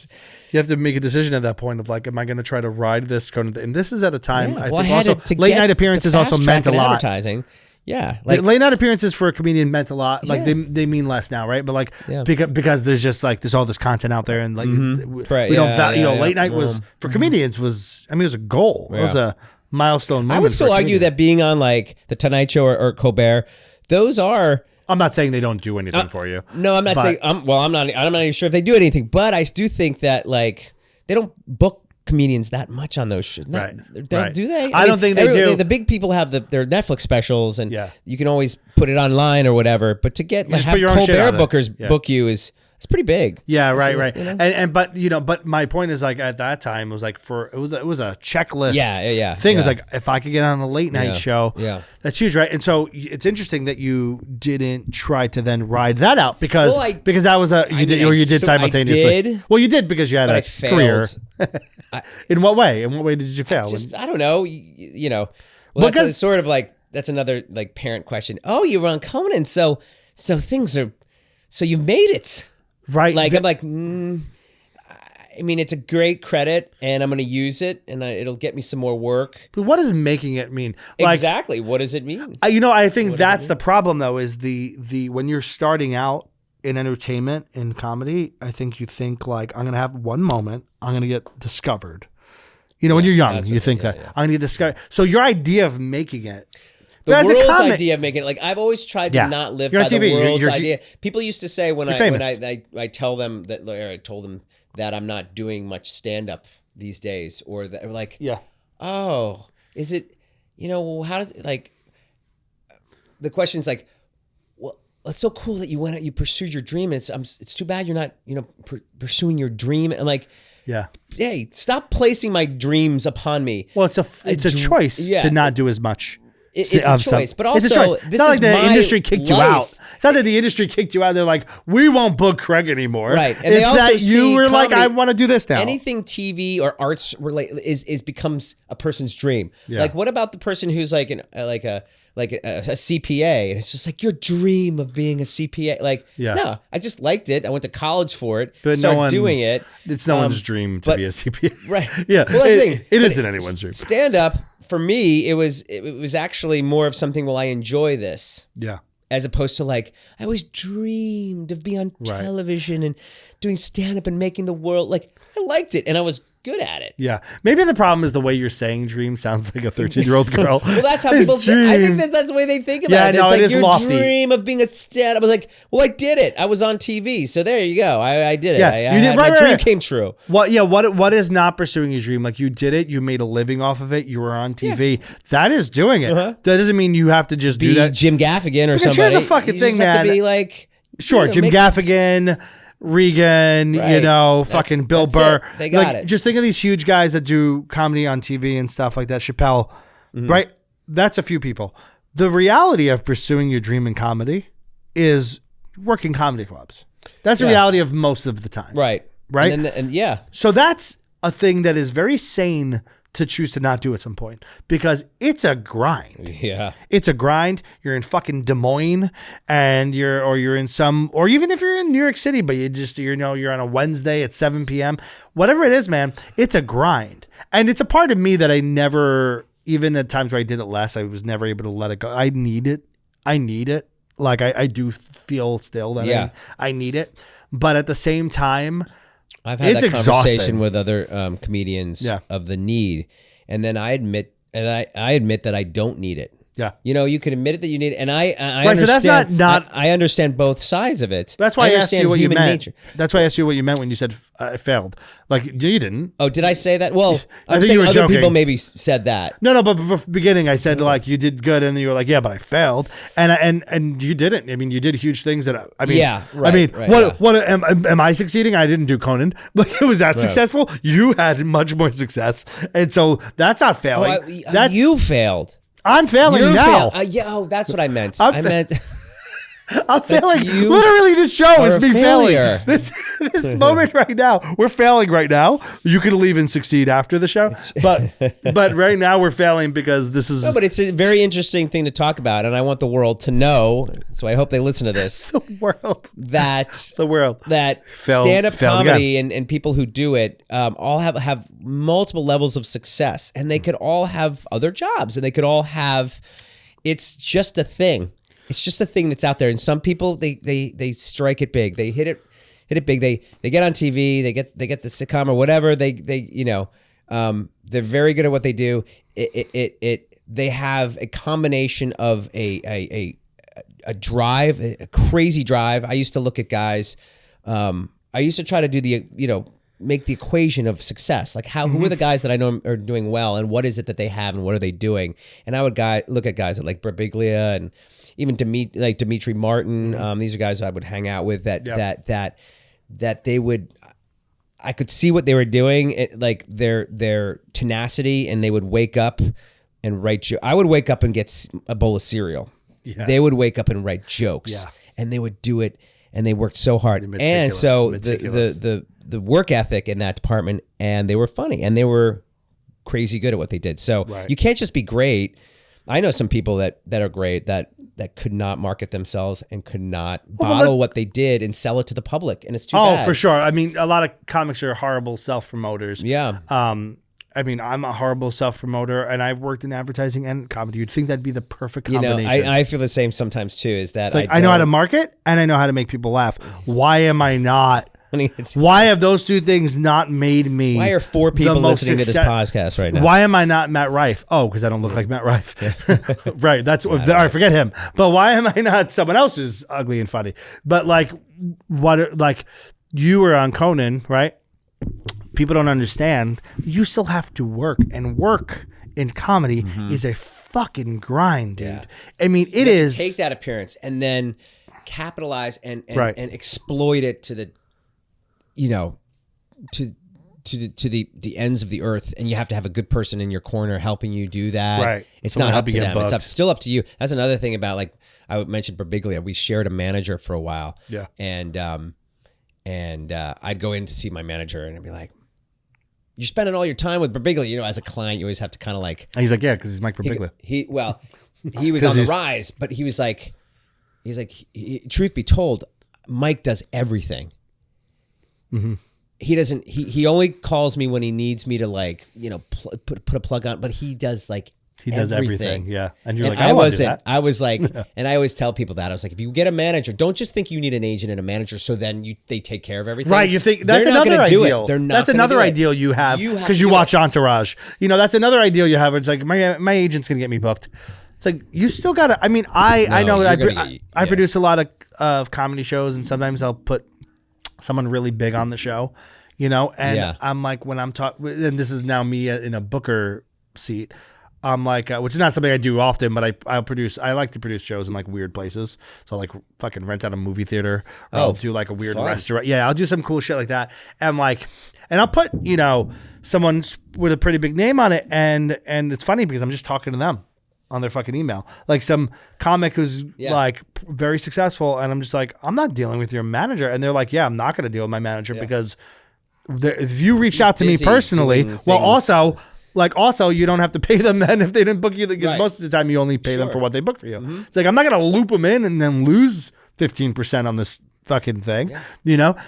You have to make a decision at that point of am I going to try to ride this Conan? And this is at a time, I think also late night appearances also meant a lot. Advertising. Yeah, like late night appearances for a comedian meant a lot. Like they mean less now, right? But like because there's just like there's all this content out there, and like we don't value. Late night was for comedians was it was a goal. It was a milestone moment. I would still argue that being on like the Tonight Show or Colbert, those are. I'm not saying they don't do anything for you. No, I'm not saying. I'm not even sure if they do anything, but I do think that like they don't book comedians that much on those shows. Right. Do they? I don't think they do. The big people have their Netflix specials, and you can always put it online or whatever. But to get like have Colbert bookers book you is it's pretty big. Yeah, right. You know? And but my point is like at that time it was like it was a checklist. Thing. It was like if I could get on a late night show, that's huge, right? And so it's interesting that you didn't try to then ride that out because that was you did simultaneously. I did. Well, you did because you had a career. In what way? In what way did you fail? I don't know. You know, well, that's sort of like that's another like parent question. Oh, you were on Conan, so things are, so you've made it. Right. Like, I'm like, I mean, it's a great credit and I'm going to use it and it'll get me some more work. But what does making it mean? Like, exactly. What does it mean? I think that's the problem though, is the when you're starting out in entertainment, in comedy, I think you think like, I'm going to have one moment, I'm going to get discovered. When you're young, you think that I'm going to get discovered. So your idea of making it, the world's idea of making it, like I've always tried to not live by the world's idea. People used to say when I tell them that, or I told them that I'm not doing much stand up these days, or that like, oh, is it, how does it, like, the question's like, well, it's so cool that you went out, you pursued your dream. And it's too bad you're not, pursuing your dream. And like, hey, stop placing my dreams upon me. Well, it's a choice to not do as much. It's a choice, but also it's not like the industry kicked you out. It's not that the industry kicked you out. They're like, we won't book Craig anymore. Right, and they also you were comedy, like, I want to do this now. Anything TV or arts related is becomes a person's dream. Like, what about the person who's like a CPA, and it's just like your dream of being a CPA? Like, no, I just liked it. I went to college for it. But started doing it. It's no one's dream to be a CPA. Right. Yeah. Well, that's the thing. It isn't anyone's dream. Stand up. For me, it was actually more of something, well, I enjoy this. Yeah. As opposed to like, I always dreamed of being on television and doing stand-up and making the world, like, I liked it and I was good at it. Yeah. Maybe the problem is the way you're saying dream sounds like a 13-year-old girl. Well, that's how people think. I think that's the way they think about it. It's like your lofty dream of being a stand-up. I was like, well, I did it. I was on TV. So there you go. I did it. Yeah, my dream came true. What is not pursuing your dream? Like, you did it. You made a living off of it. You were on TV. Yeah. That is doing it. That doesn't mean you have to just do that. Jim Gaffigan or somebody. Here's the fucking thing, man. Have to be like, Jim Gaffigan, Regan, fucking Bill Burr. They got it. Just think of these huge guys that do comedy on TV and stuff like that. Chappelle, right? That's a few people. The reality of pursuing your dream in comedy is working comedy clubs. That's the reality of most of the time. Right. Right? And So that's a thing that is very sane to choose to not do at some point, because it's a grind. Yeah. It's a grind. You're in fucking Des Moines and you're in or even if you're in New York City, but you're on a Wednesday at 7 p.m., whatever it is, man, it's a grind. And it's a part of me that I never, even at times where I did it less, I was never able to let it go. I need it. Like I do feel still that I need it. But at the same time, I've had that conversation with other comedians of the need, and then I admit that I don't need it. Yeah, you can admit it that you need it, and I understand. So that's not. I understand both sides of it. That's why I asked you what you meant. Nature. That's why I asked you what you meant when you said I failed. Like, you didn't. Oh, did I say that? Well, I think you were other joking. people maybe said that. No, but before the beginning, I said like you did good, and you were like, yeah, but I failed, and you didn't. I mean, you did huge things that what am I succeeding? I didn't do Conan. Like, it was that successful. You had much more success, and so that's not failing. You failed. I'm failing now. That's what I meant. I'm failing. Literally, this show is me failing. This moment right now, we're failing right now. You can leave and succeed after the show, but right now we're failing because this is. No, but it's a very interesting thing to talk about, and I want the world to know. So I hope they listen to this. The world that failed, stand-up comedy and people who do it all have multiple levels of success, and they could all have other jobs, and they could all have it's just a thing. It's just a thing that's out there. And some people, they strike it big. They hit it big. They get on TV. They get the sitcom or whatever. They're very good at what they do. They have a combination of a drive, a crazy drive. I used to look at guys. I used to try to do make the equation of success. Like who are the guys that I know are doing well, and what is it that they have, and what are they doing? And I would look at guys like Birbiglia and even Dimitri Martin. These are guys I would hang out with that they would. I could see what they were doing, like their tenacity, and they would wake up and write. I would wake up and get a bowl of cereal. Yeah. They would wake up and write jokes, and they would do it, and they worked so hard. And so the work ethic in that department, and they were funny, and they were crazy good at what they did. So you can't just be great. I know some people that are great that could not market themselves and could not bottle what they did and sell it to the public, and it's too bad. Oh, for sure. I mean, a lot of comics are horrible self-promoters. Yeah. I mean, I'm a horrible self-promoter, and I've worked in advertising and comedy. You'd think that'd be the perfect combination. I feel the same sometimes too. Is that I know how to market and I know how to make people laugh. Why am I not? Why have those two things not made me? Why are 4 people listening to this podcast right now? Why am I not Matt Rife? Oh, because I don't look like Matt Rife. Yeah. Right. That's all right. Forget him. But why am I not someone else who's ugly and funny? But like you were on Conan, right? People don't understand. You still have to work, and work in comedy is a fucking grind, dude. Yeah. I mean, it is. Take that appearance and then capitalize and exploit it to the. To the ends of the earth, and you have to have a good person in your corner helping you do that. Right. It's not up to them. It's still up to you. That's another thing about, like I mentioned Birbiglia. We shared a manager for a while. Yeah. And I'd go in to see my manager, and I'd be like, "You're spending all your time with Birbiglia." As a client, you always have to kind of like. And he's like, "Yeah, because he's Mike Birbiglia." He was on the rise, but he was like, truth be told, Mike does everything. Mm-hmm. He doesn't. He only calls me when he needs me to put a plug on. But he does does everything. Yeah, and you're like, I wasn't. I was like, and I always tell people that I was like, if you get a manager, don't just think you need an agent and a manager, so then they take care of everything. Right? You think that's another ideal. That's another ideal you have because you watch Entourage. That's another ideal you have. It's like my agent's gonna get me booked. It's like you still gotta. I mean, I know I produce a lot of comedy shows, and sometimes I'll put someone really big on the show, and I'm like, when I'm talking, and this is now me in a booker seat, I'm like, which is not something I do often, but I like to produce shows in like weird places. So like fucking rent out a movie theater, or I'll do like a weird restaurant. Yeah, I'll do some cool shit like that. And I'll put, someone with a pretty big name on it. And it's funny because I'm just talking to them on their fucking email, like some comic who's like very successful, and I'm just like, I'm not dealing with your manager, and they're like, yeah, I'm not going to deal with my manager because if you reached out to me personally, also you don't have to pay them then if they didn't book you, because most of the time you only pay them for what they book for you. Mm-hmm. It's like, I'm not going to loop them in and then lose 15% on this fucking thing,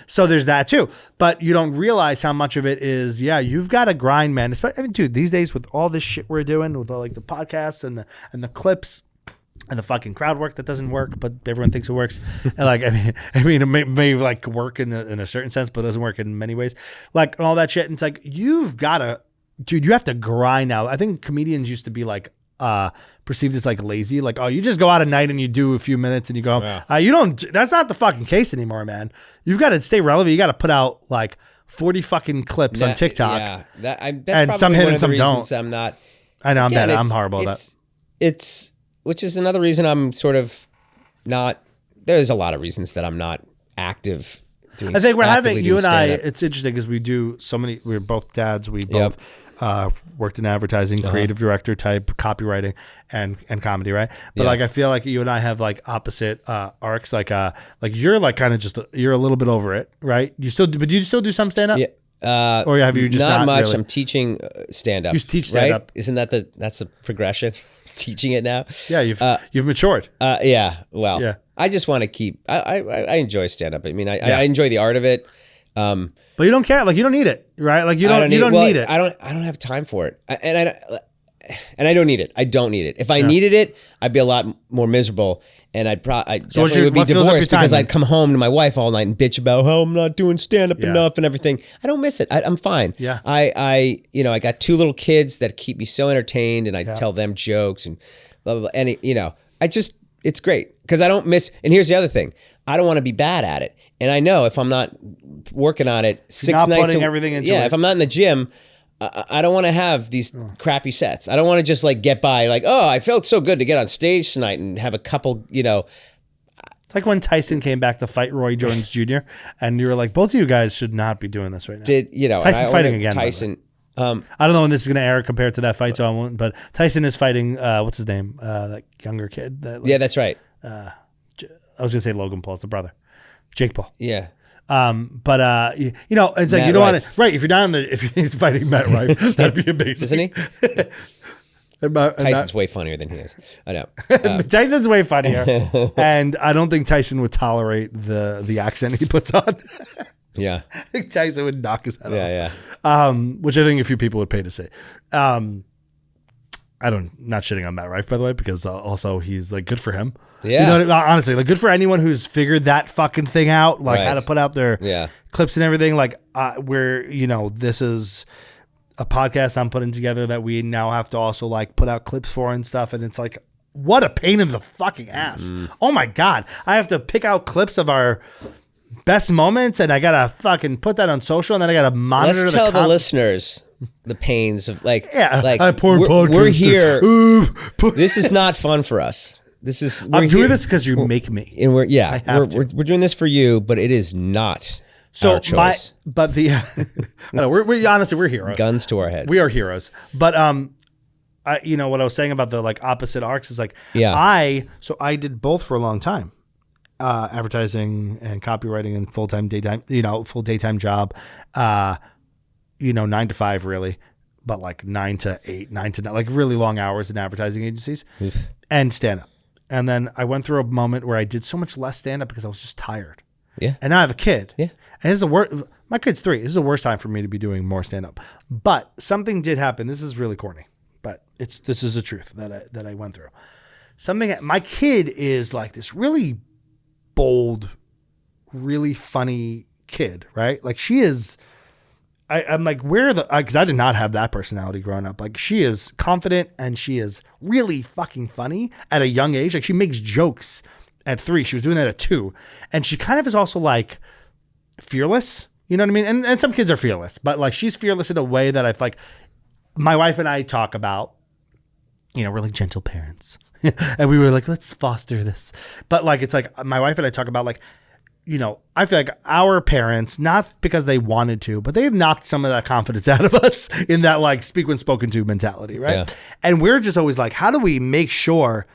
So there's that too. But you don't realize how much of it is, you've got to grind, man. I mean, dude, these days with all this shit we're doing, with all like the podcasts and the clips and the fucking crowd work that doesn't work, but everyone thinks it works. And like, I mean, it may like work in a certain sense, but it doesn't work in many ways. Like all that shit. And it's like, you've got to, dude, you have to grind now. I think comedians used to be like, perceived as like lazy, like, oh, you just go out at night and you do a few minutes and you go home. You don't. That's not the fucking case anymore, man. You've got to stay relevant. You got to put out like 40 fucking clips on TikTok. Yeah, that's some hit and some don't. I'm not. I know. I'm horrible at that. It's which is another reason I'm sort of not. There's a lot of reasons that I'm not active. I think we're having you and I. It's interesting because we do so many. We're both dads. We both. Worked in advertising, creative director type, copywriting, and comedy, right? But like, I feel like you and I have like opposite arcs. Like you're like kind of just you're a little bit over it, right? Do you still do some stand up? Yeah. Or have you just not much? Really? I'm teaching stand up. You teach stand up, right? Isn't that's a progression? Teaching it now. Yeah, you've matured. Yeah. Well. Yeah. I just want to keep. I enjoy stand up. I mean, I enjoy the art of it. But you don't care, like you don't need it, right? Like you don't need it. I don't have time for it, and and I don't need it. I don't need it. If I needed it, I'd be a lot more miserable. And I definitely would be divorced because I'd come home to my wife all night and bitch about how I'm not doing stand-up enough and everything. I don't miss it. I'm fine. Yeah. I got 2 little kids that keep me so entertained, and I tell them jokes and blah, blah, blah. And, it's great because I don't miss. And here's the other thing. I don't want to be bad at it. And I know if I'm not working on it 6 nights putting everything into it. if I'm not in the gym, I don't want to have these crappy sets. I don't want to just like get by like, oh, I felt so good to get on stage tonight and have a couple, It's like when Tyson came back to fight Roy Jones Jr. and you were like, both of you guys should not be doing this right now. Tyson's fighting again. Tyson. I don't know when this is going to air compared to that fight, so I won't. But Tyson is fighting, what's his name? That younger kid. That's right. I was going to say Logan Paul's the brother. Jake Paul. Yeah. But it's like Matt you don't want to, right? If you're not if he's fighting Matt Rife, that'd be amazing. Isn't he? Tyson's way funnier than he is. I know. Tyson's way funnier, and I don't think Tyson would tolerate the accent he puts on. Yeah, I think Tyson would knock his head off. Yeah. Which I think a few people would pay to see. Not shitting on Matt Rife, by the way, because also he's like good for him. Yeah. Honestly, like good for anyone who's figured that fucking thing out, like how to put out their clips and everything. Like this is a podcast I'm putting together that we now have to also like put out clips for and stuff. And it's like, what a pain in the fucking ass. Oh my God. I have to pick out clips of our best moments and I got to fucking put that on social and then I got to monitor. Let's tell the listeners the pains of we're here. This is not fun for us. I'm doing this because you make me, and we're doing this for you, but it is not our choice. We're heroes. Guns to our heads. We are heroes. But what I was saying about the like opposite arcs is like I did both for a long time, advertising and copywriting and full daytime job, 9 to 5 really, but like 9 to 8, 9 to 9, like really long hours in advertising agencies and stand up. And then I went through a moment where I did so much less stand-up because I was just tired. Yeah. And now I have a kid. Yeah. And this is my kid's 3. This is the worst time for me to be doing more stand-up. But something did happen. This is really corny, but this is the truth that I went through. My kid is like this really bold, really funny kid, right? Like she is. I'm like, because I did not have that personality growing up. Like she is confident and she is really fucking funny at a young age. Like she makes jokes at 3. She was doing that at 2. And she kind of is also like fearless. You know what I mean? And some kids are fearless, but like she's fearless in a way that I like my wife and I talk about, we're like gentle parents. And we were like, let's foster this. But like, it's like my wife and I talk about like, I feel like our parents, not because they wanted to, but they knocked some of that confidence out of us in that like speak when spoken to mentality, right? Yeah. And we're just always like, how do we make sure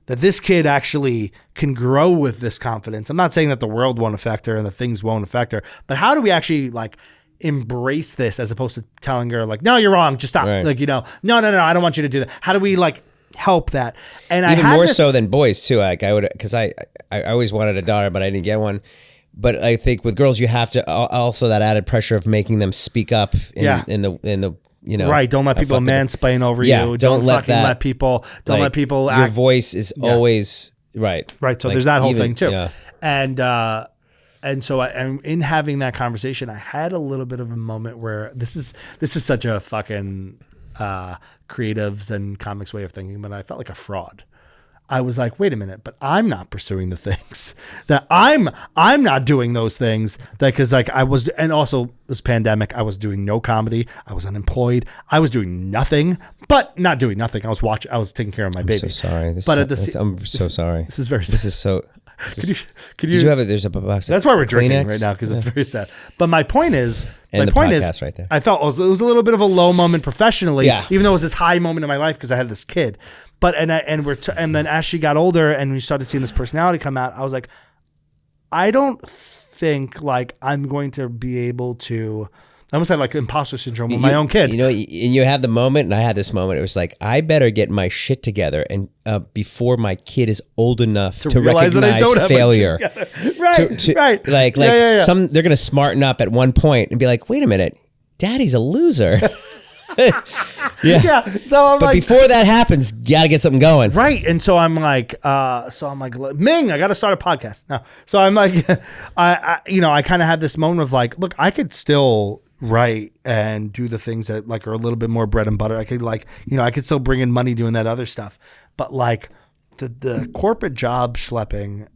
that this kid actually can grow with this confidence? I'm not saying that the world won't affect her and that things won't affect her, but how do we actually like embrace this as opposed to telling her like, no, you're wrong, just stop. Right. Like, no, I don't want you to do that. How do we like help that? And even more so than boys too. Like I would, because I always wanted a daughter, but I didn't get one. But I think with girls, you have to also that added pressure of making them speak up in the right. Don't let people mansplain over you. Don't let people act. Your voice is always right. Right. So there's that whole thing too. Yeah. And so in having that conversation, I had a little bit of a moment where this is such a fucking creatives and comics way of thinking, but I felt like a fraud. I was like, wait a minute, but I'm not pursuing the things that I'm not doing those things that, cause like I was, and also this pandemic, I was doing no comedy. I was unemployed. I was doing nothing, but not doing nothing. I was taking care of my baby. I'm so sorry. I'm so sorry. This is very sad. This is so, could you have it? There's a box. That's why we're drinking right now. Cause it's very sad. But my point is, right there. I felt it was a little bit of a low moment professionally, even though it was this high moment in my life because I had this kid. But and then as she got older and we started seeing this personality come out, I was like, I don't think like I'm going to be able to. I almost had like imposter syndrome with my own kid. You had the moment, and I had this moment. It was like, I better get my shit together, and before my kid is old enough to recognize failure. Right. Like they're gonna smarten up at one point and be like, wait a minute, Daddy's a loser. Yeah. So I'm but before that happens, you got to get something going. Right. And so I'm like, Ming, I got to start a podcast. No. So I'm like, I kind of had this moment of like, look, I could still write and do the things that like are a little bit more bread and butter. I could like, I could still bring in money doing that other stuff. But like the corporate job schlepping,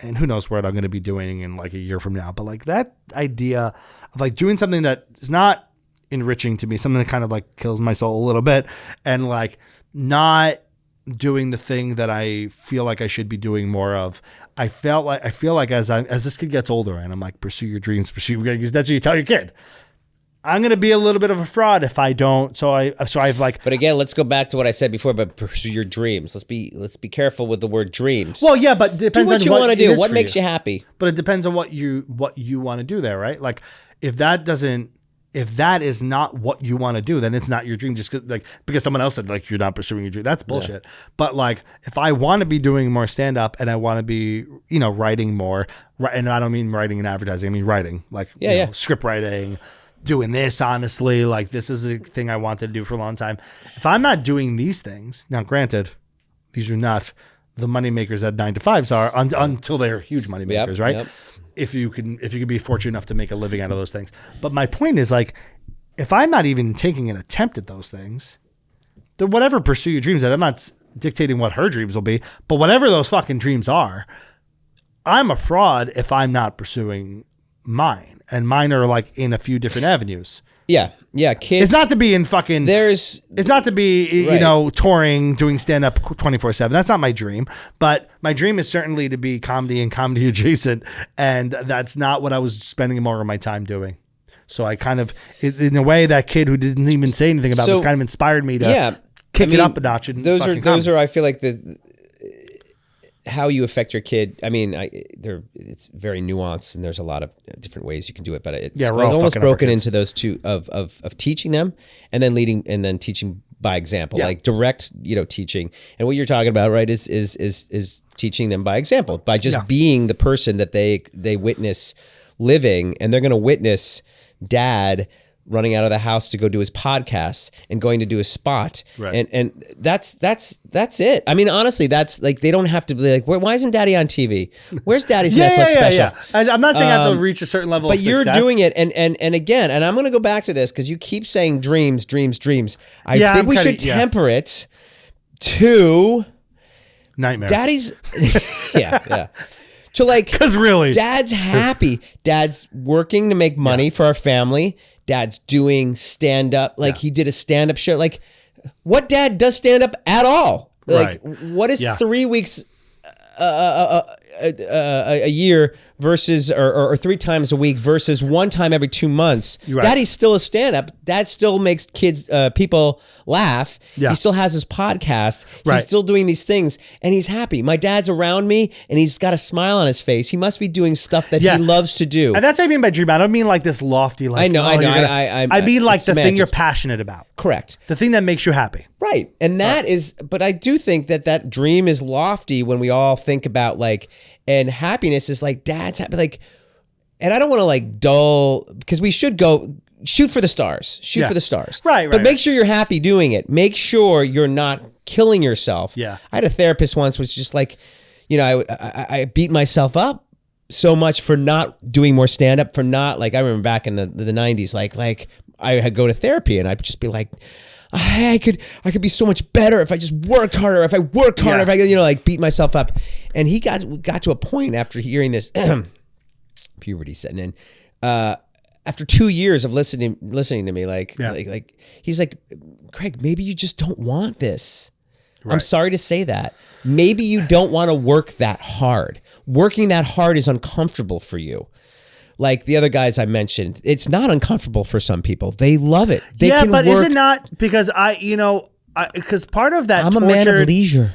and who knows what I'm going to be doing in like a year from now. But like that idea of like doing something that is not enriching to me, something that kind of like kills my soul a little bit, and like not doing the thing that I feel like I should be doing more of. I feel like as this kid gets older, and I'm like, pursue your dreams, because that's what you tell your kid. I'm going to be a little bit of a fraud if I don't. So I've like. But again, let's go back to what I said before. But pursue your dreams. Let's be careful with the word dreams. Well, yeah, but it depends do what on you want to do. What makes you you happy? But it depends on what you want to do there, right? Like if that is not what you want to do, then it's not your dream. Just because someone else said like you're not pursuing your dream. That's bullshit. Yeah. But like if I want to be doing more stand up and I want to be writing more, and I don't mean writing in advertising. I mean writing like script writing. Doing this, honestly, like this is a thing I wanted to do for a long time. If I'm not doing these things, now granted, these are not the money makers that 9-to-5s are until they're huge money makers, right? Yep. If you can be fortunate enough to make a living out of those things. But my point is like, if I'm not even taking an attempt at those things, then whatever pursue your dreams at, I'm not dictating what her dreams will be, but whatever those fucking dreams are, I'm a fraud if I'm not pursuing mine. And mine are like in a few different avenues. Yeah, kids. It's not to be in fucking. It's not to be touring, doing stand up 24/7. That's not my dream. But my dream is certainly to be comedy and comedy adjacent, and that's not what I was spending more of my time doing. So I kind of, in a way, that kid who didn't even say anything about this kind of inspired me to kick it up a notch. And those are I feel like how you affect your kid. I mean, it's very nuanced, and there's a lot of different ways you can do it. But it's almost broken into those two of teaching them, and then leading, and then teaching by example, like direct, teaching. And what you're talking about, right, is teaching them by example, by just being the person that they witness living, and they're going to witness dad running out of the house to go do his podcast and going to do a spot. Right. And that's it. I mean, honestly, that's like, they don't have to be like, why isn't daddy on TV? Where's daddy's Netflix special? Yeah. I'm not saying I have to reach a certain level of success. But you're doing it. And again, and I'm going to go back to this because you keep saying dreams. I think we should temper it to nightmares. Daddy's, yeah. So like, because really, dad's happy. Dad's working to make money for our family. Dad's doing stand up. Like he did a stand up show. Like what dad does stand up at all? Like what is 3 weeks a year versus or 3 times a week versus 1 time every 2 months? Right. Daddy's still a stand up. Dad still makes people laugh. Yeah. He still has his podcast. He's still doing these things and he's happy. My dad's around me and he's got a smile on his face. He must be doing stuff that he loves to do. And that's what I mean by dream. I don't mean like this lofty. Like, I know. I mean like the thing you're passionate about. Correct. The thing that makes you happy. Right. And that is, but I do think that dream is lofty when we all think about like, and happiness is like dad's happy. Like, and I don't want to like dull, because we should go shoot for the stars, for the stars. Right. But make sure you're happy doing it. Make sure you're not killing yourself. Yeah. I had a therapist once, which just like, I beat myself up so much for not doing more stand up, for not like, I remember back in the 90s, like I had go to therapy and I'd just be like, I could be so much better if I just worked harder. If I worked harder, if I like beat myself up. And he got to a point after hearing this, puberty setting in. After 2 years of listening to me, like he's like, Craig, maybe you just don't want this. Right. I'm sorry to say that. Maybe you don't want to work that hard. Working that hard is uncomfortable for you. Like the other guys I mentioned, it's not uncomfortable for some people. They love it. They can but work. Is it not? Because because part of that I'm a man of leisure.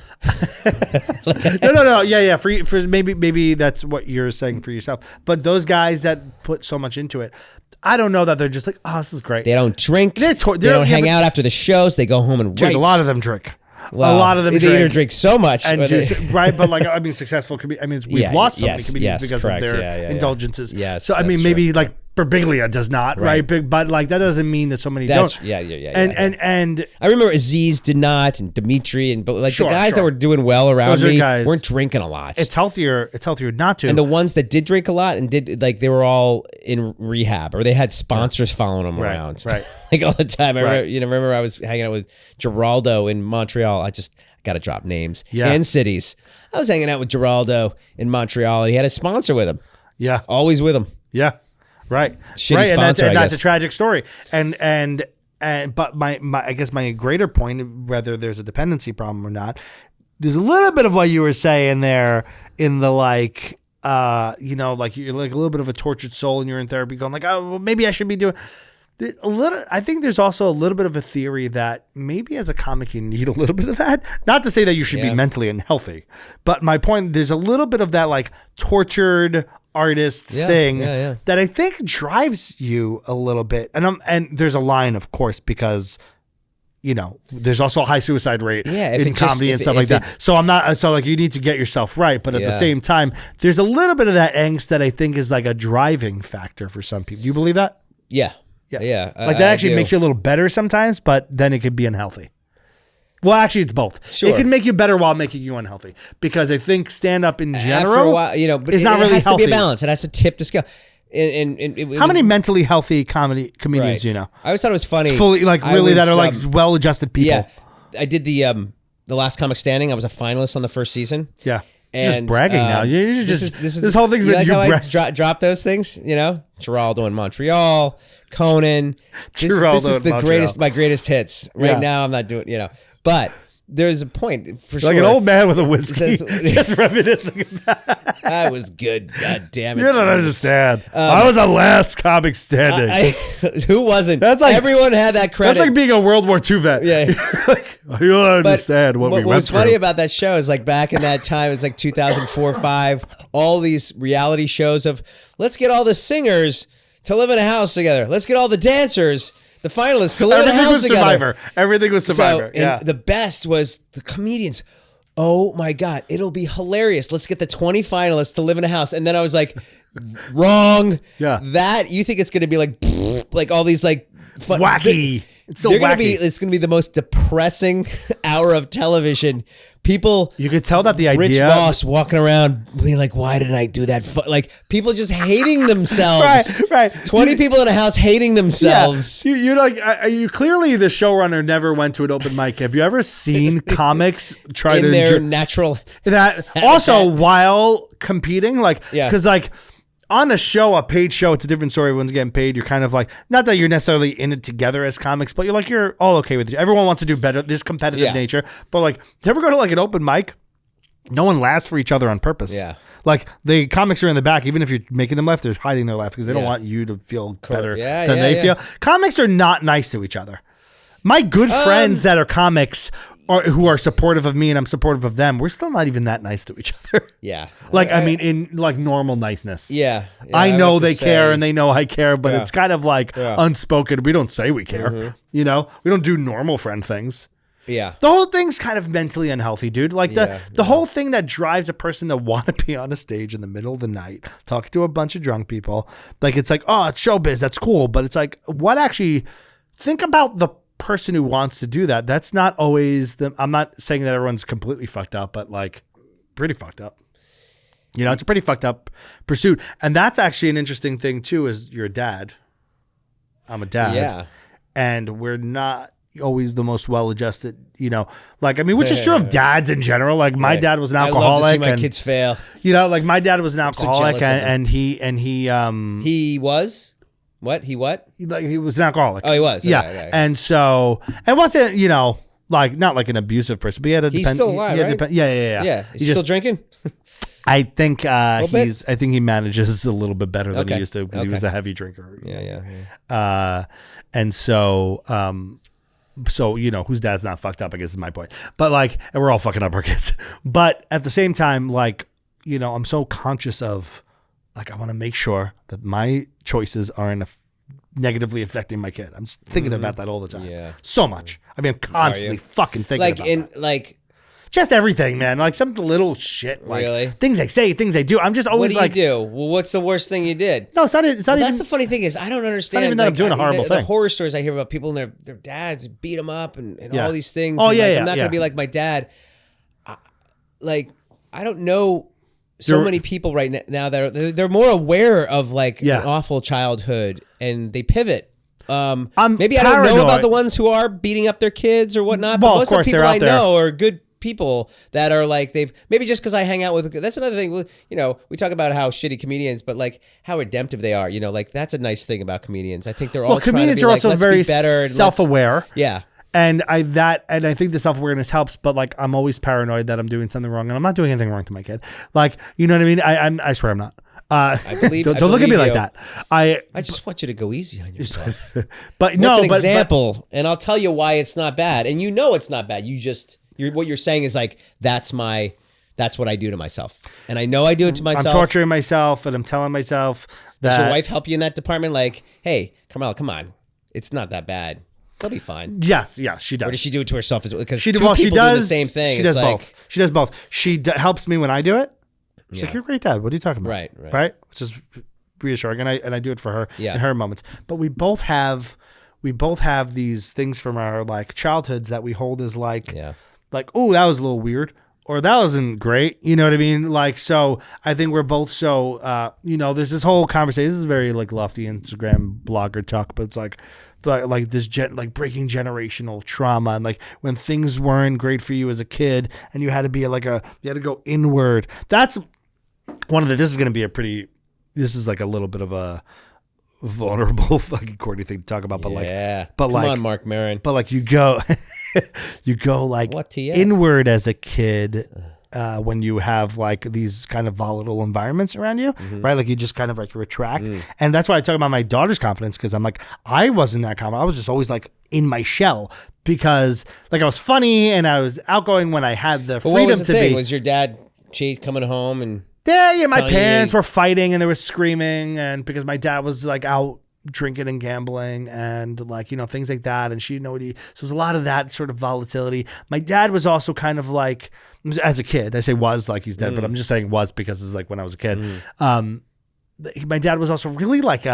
No. Yeah. For maybe that's what you're saying for yourself. But those guys that put so much into it, I don't know that they're just like, oh, this is great. They don't drink. They don't hang out after the shows. They go home and write. A lot of them drink. Well, a lot of them either drink so much, and but like successful. We've lost so many comedians because of their indulgences. Yes, so I mean, maybe like Birbiglia does not, right? But like that doesn't mean that so many don't. Yeah. And I remember Aziz did not, and Dimitri, and but like Sure, the guys sure. that were doing well around me guys- weren't drinking a lot. it's healthier not to. And the ones that did drink a lot and did like they were all in rehab or they had sponsors following them around, right. like all the time. I Right. remember I was hanging out with Geraldo in Montreal. I just got to drop names Yeah. and cities. I was hanging out with Geraldo in Montreal. And he had a sponsor with him, yeah. always with him. Yeah, right. Shitty right, sponsor, and I that's a guess. tragic story. But my I guess my greater point, whether there's a dependency problem or not, there's a little bit of what you were saying there in the like, like you're like a little bit of a tortured soul and you're in therapy going like, oh, well, maybe I should be doing a little. I think there's also a little bit of a theory that maybe as a comic you need a little bit of that. Not to say that you should be mentally unhealthy, but my point, there's a little bit of that like tortured artist thing that I think drives you a little bit. And there's a line, of course, because there's also a high suicide rate in comedy and stuff like that. So you need to get yourself right. But at the same time, there's a little bit of that angst that I think is like a driving factor for some people. Do you believe that? Yeah. Like that actually makes you a little better sometimes, but then it could be unhealthy. Well, actually, it's both. Sure. It can make you better while making you unhealthy. Because I think stand-up in general After a while, but is not really has healthy. to be a balance. It has to tip the scale. How many mentally healthy comedians do you know? I always thought it was funny. Fully, like really, that are like well-adjusted people. Yeah, I did the Last Comic Standing. I was a finalist on the first season. Yeah. And, just bragging now. You just this whole thing's you been like how I drop those things. Geraldo in Montreal, Conan. This is the greatest, my greatest hits. Right now, I'm not doing. But there's a point for sure. Like an old man with a whiskey, just reminiscing about. That was good. God damn it! You don't understand. I was the last comic standing. Who wasn't? That's like everyone had that credit. That's like being a World War II vet. Yeah. Like, you don't understand what we went through. What's funny about that show is like back in that time, it's like 2004, 5, all these reality shows of let's get all the singers to live in a house together. Let's get all the dancers, the finalists, to live in a house together. Survivor. Everything was Survivor. And the best was the comedians. Oh my God, it'll be hilarious. Let's get the 20 finalists to live in a house. And then I was like, wrong. Yeah. That, you think it's going to be like all these like fun, wacky. It's so wacky. It's going to be the most depressing hour of television. People, you could tell that the idea. Rich Ross walking around being like, why didn't I do that? Like people just hating themselves. right. 20 people in a house hating themselves. Yeah. You like, you clearly the showrunner never went to an open mic. Have you ever seen comics try in to their natural that also while competing? Like, because like on a show, a paid show, it's a different story. Everyone's getting paid. You're kind of like, not that you're necessarily in it together as comics, but you're all okay with it. Everyone wants to do better. This competitive nature. But like, you ever go to like an open mic? No one laughs for each other on purpose. Yeah. Like the comics are in the back, even if you're making them laugh, they're hiding their laugh because they don't want you to feel better than they feel. Comics are not nice to each other. My good friends that are comics who are supportive of me and I'm supportive of them, we're still not even that nice to each other. Yeah. Like, I mean, in like normal niceness. Yeah. I know they care and they know I care, but it's kind of like unspoken. We don't say we care. We don't do normal friend things. Yeah. The whole thing's kind of mentally unhealthy, dude. Like the whole thing that drives a person to want to be on a stage in the middle of the night, talking to a bunch of drunk people. Like, it's like, oh, it's showbiz. That's cool. But it's like, what actually, think about the person who wants to do that. That's not always I'm not saying that everyone's completely fucked up, but like pretty fucked up. It's a pretty fucked up pursuit. And that's actually an interesting thing too, is you're a dad. I'm a dad. Yeah. And we're not always the most well-adjusted, like, I mean, which is true of dads in general. Like my dad was an alcoholic. I love to see my kids fail. Like my dad was an alcoholic and he was what? He was an alcoholic. Oh, he was. Yeah. Okay. And so it wasn't, like not like an abusive person, but he had a he's still alive, right? Yeah. He's still drinking? I think I think he manages a little bit better than he used to because he was a heavy drinker. Yeah. And so whose dad's not fucked up, I guess is my point. But like, and we're all fucking up our kids. But at the same time, like, I'm so conscious of, like, I want to make sure that my choices aren't negatively affecting my kid. I'm thinking about that all the time. Yeah. So much. I mean, I'm constantly fucking thinking about that. Just everything, man. Like some little shit. Like Really? things I say, things I do. I'm just always What do you do? Well, what's the worst thing you did? No, it's not even. That's the funny thing is I don't understand. It's not even that I'm doing a horrible thing. The horror stories I hear about people and their dads beat them up and all these things. Oh, and yeah, I'm not going to be like my dad. I don't know so many people right now that they're more aware of like an awful childhood and they pivot. Maybe I don't know about the ones who are beating up their kids or whatnot, but most of the people I know are good people that are like maybe just because I hang out with. That's another thing. You know, we talk about how shitty comedians, but like how redemptive they are. You know, like that's a nice thing about comedians. I think they're all comedians trying are to be also very better, self-aware. Yeah. And I think the self-awareness helps, but like I'm always paranoid that I'm doing something wrong, and I'm not doing anything wrong to my kid. Like, you know what I mean? I swear I'm not. I believe. Don't look at me like that. I just want you to go easy on yourself. But an example, and I'll tell you why it's not bad. And you know it's not bad. What you're saying is like that's what I do to myself, and I know I do it to myself. I'm torturing myself, and I'm telling myself that. Does your wife help you in that department? Like, hey, Carmelo, come on, it's not that bad. They'll be fine. Yes, she does. Or does she do it to herself? Because she do the same thing. She does both. She does both. She helps me when I do it. She's like, "You're a great dad. What are you talking about?" Right. Which is reassuring, and I do it for her in her moments. But we both have these things from our like childhoods that we hold as like, oh, that was a little weird, or that wasn't great. You know what I mean? Like, so I think we're both so there's this whole conversation. This is very like lofty Instagram blogger talk, but it's like this breaking generational trauma, and like when things weren't great for you as a kid and you had to be you had to go inward. That's this is like a little bit of a vulnerable fucking corny thing to talk about, but come on, Mark Maron. But like you go like inward as a kid when you have like these kind of volatile environments around you, right? Like you just kind of like retract, and that's why I talk about my daughter's confidence, because I'm like I wasn't that confident. I was just always like in my shell because like I was funny and I was outgoing when I had the freedom what was the to thing? be. Was your dad coming home and? Yeah, my parents were fighting and they were screaming, and because my dad was like out drinking and gambling and like, things like that, and she didn't know so there's a lot of that sort of volatility. My dad was also kind of like, as a kid, I say was like he's dead, but I'm just saying was because it's like when I was a kid. My dad was also really like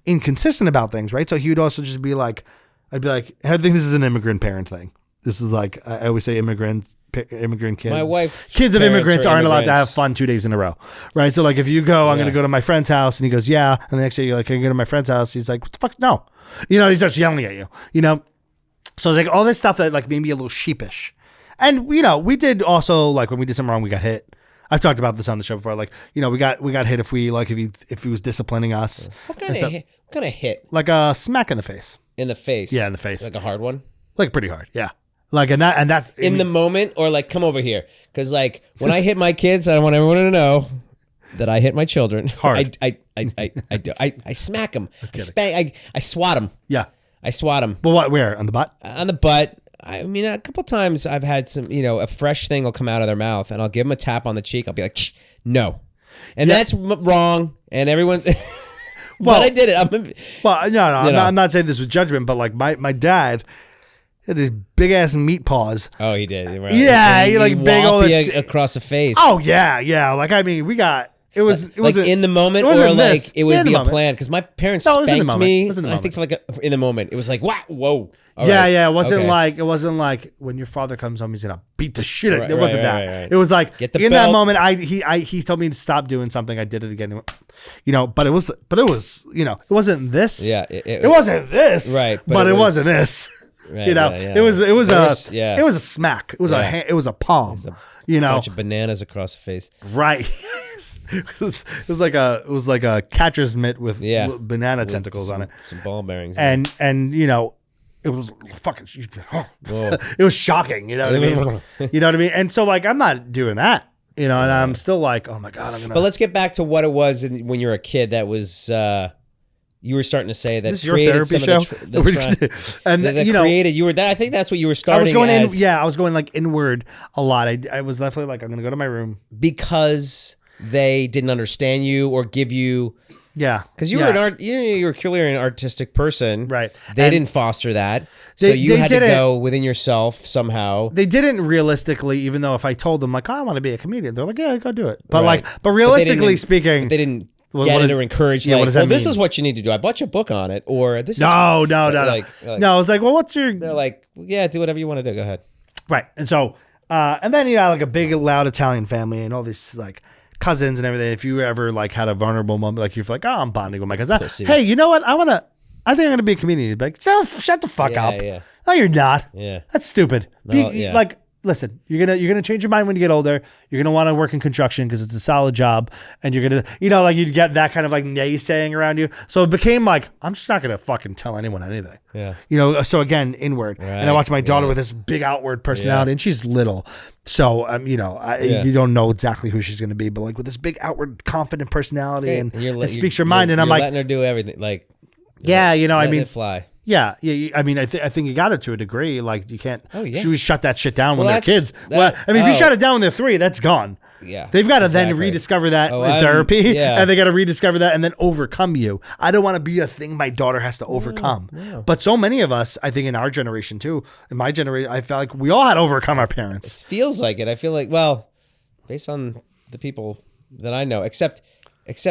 inconsistent about things, right? So he would also just be like, I'd be like, I think this is an immigrant parent thing. This is like, I always say immigrant kids. My wife, kids of immigrants aren't allowed to have fun 2 days in a row, right? So like if you go, I'm going to go to my friend's house, and he goes, yeah, and the next day you're like, can you go to my friend's house? He's like, what the fuck? No, he starts yelling at you, So it's like all this stuff that like made me a little sheepish, and we did also like when we did something wrong, we got hit. I've talked about this on the show before. Like we got hit if he was disciplining us. What kind of hit? Like a smack in the face. In the face. Yeah, in the face. Like a hard one. Like pretty hard. Yeah. Like and that's in the moment, or like come over here, because like when I hit my kids, I want everyone to know that I hit my children hard. I smack them. I spank. I swat them. Yeah, I swat them. Well, what? Where? On the butt? On the butt. I mean, a couple times I've had some. A fresh thing will come out of their mouth, and I'll give them a tap on the cheek. I'll be like, no, and that's wrong. And everyone. But I did it. I'm not saying this with judgment, but like my dad. He had these big ass meat paws. Oh, he did. Right. Yeah, he like big old across the face. Oh yeah. Like I mean, it was like in the moment, or like it would be a plan. Because my parents spanked me. I think for like in the moment, it was like wow, whoa. Yeah. It wasn't like when your father comes home, he's gonna beat the shit out. It wasn't that. Right. It was like in belt. That moment, he told me to stop doing something. I did it again. But it was it wasn't this. Yeah, it wasn't this. Right, but it wasn't this. Right, it was a smack. It was a palm. It was a bunch of bananas across the face. Right. it was like a catcher's mitt with banana tentacles on it. Some ball bearings. And it was fucking. It was shocking. You know what I mean? You know what I mean? And so like I'm not doing that. And I'm still like, oh my god, I'm gonna. But let's get back to what it was when you were a kid. That was. You were starting to say that created some show? Of the created. You were that. I think that's what you were starting. I was going like inward a lot. I was definitely like, I'm going to go to my room because they didn't understand you or give you Yeah, because you were you were clearly an artistic person, right? They didn't foster that, so you had to go within yourself somehow. They didn't realistically, even though if I told them like, oh, I want to be a comedian, they're like, yeah, go do it. But but realistically speaking, they didn't get it or encourage. Yeah, like, what does that mean? This is what you need to do. I bought you a book on it, or this. No. Like, no, I was like, well, what's your? They're like, yeah, do whatever you want to do. Go ahead. Right, and so, and then you had like a big, loud Italian family and all these like cousins and everything. If you ever like had a vulnerable moment, like you're like, oh, I'm bonding with my cousin. Hey, you know what? I think I'm gonna be a comedian. You'd be like, shut the fuck up. Yeah. No, you're not. Yeah, that's stupid. Like, listen, you're gonna change your mind when you get older. You're gonna want to work in construction because it's a solid job, and you're gonna, like you'd get that kind of like naysaying around you. So it became like, I'm just not gonna fucking tell anyone anything. Yeah. So again, inward. Right. And I watched my daughter with this big outward personality, and she's little, so you don't know exactly who she's gonna be, but like with this big outward confident personality, and it speaks your mind, and I'm like letting her do everything, like it fly. Yeah. I mean, I think you got it to a degree. Like you can't. Oh yeah. She would shut that shit down when they're kids. If you shut it down when they're 3, that's gone. Yeah. They've got to then rediscover that in therapy, and they got to rediscover that and then overcome you. I don't want to be a thing my daughter has to overcome. No. But so many of us, I think in our generation too, in my generation, I felt like we all had to overcome our parents. It feels like it. I feel like, based on the people that I know, except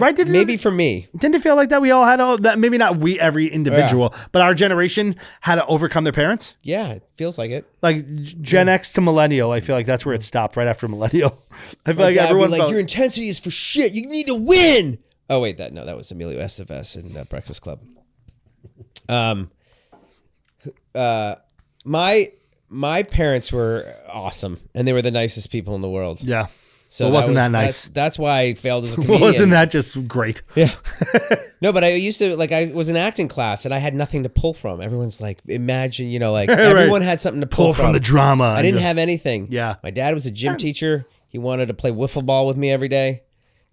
right, maybe for me. Didn't it feel like that we all had that? Maybe not every individual, but our generation had to overcome their parents? Yeah, it feels like it. Like Gen X to millennial, I feel like that's where it stopped, right after millennial. I feel like everyone's like, your intensity is for shit. You need to win. Oh, wait, that was Emilio Estevez in Breakfast Club. My parents were awesome, and they were the nicest people in the world. Yeah. So wasn't that nice? That's why I failed as a comedian. Wasn't that just great? Yeah. No, but I used to, I was in acting class and I had nothing to pull from. Everyone's like, imagine, everyone had something to pull from the drama. I didn't have anything. Yeah. My dad was a gym teacher. He wanted to play wiffle ball with me every day.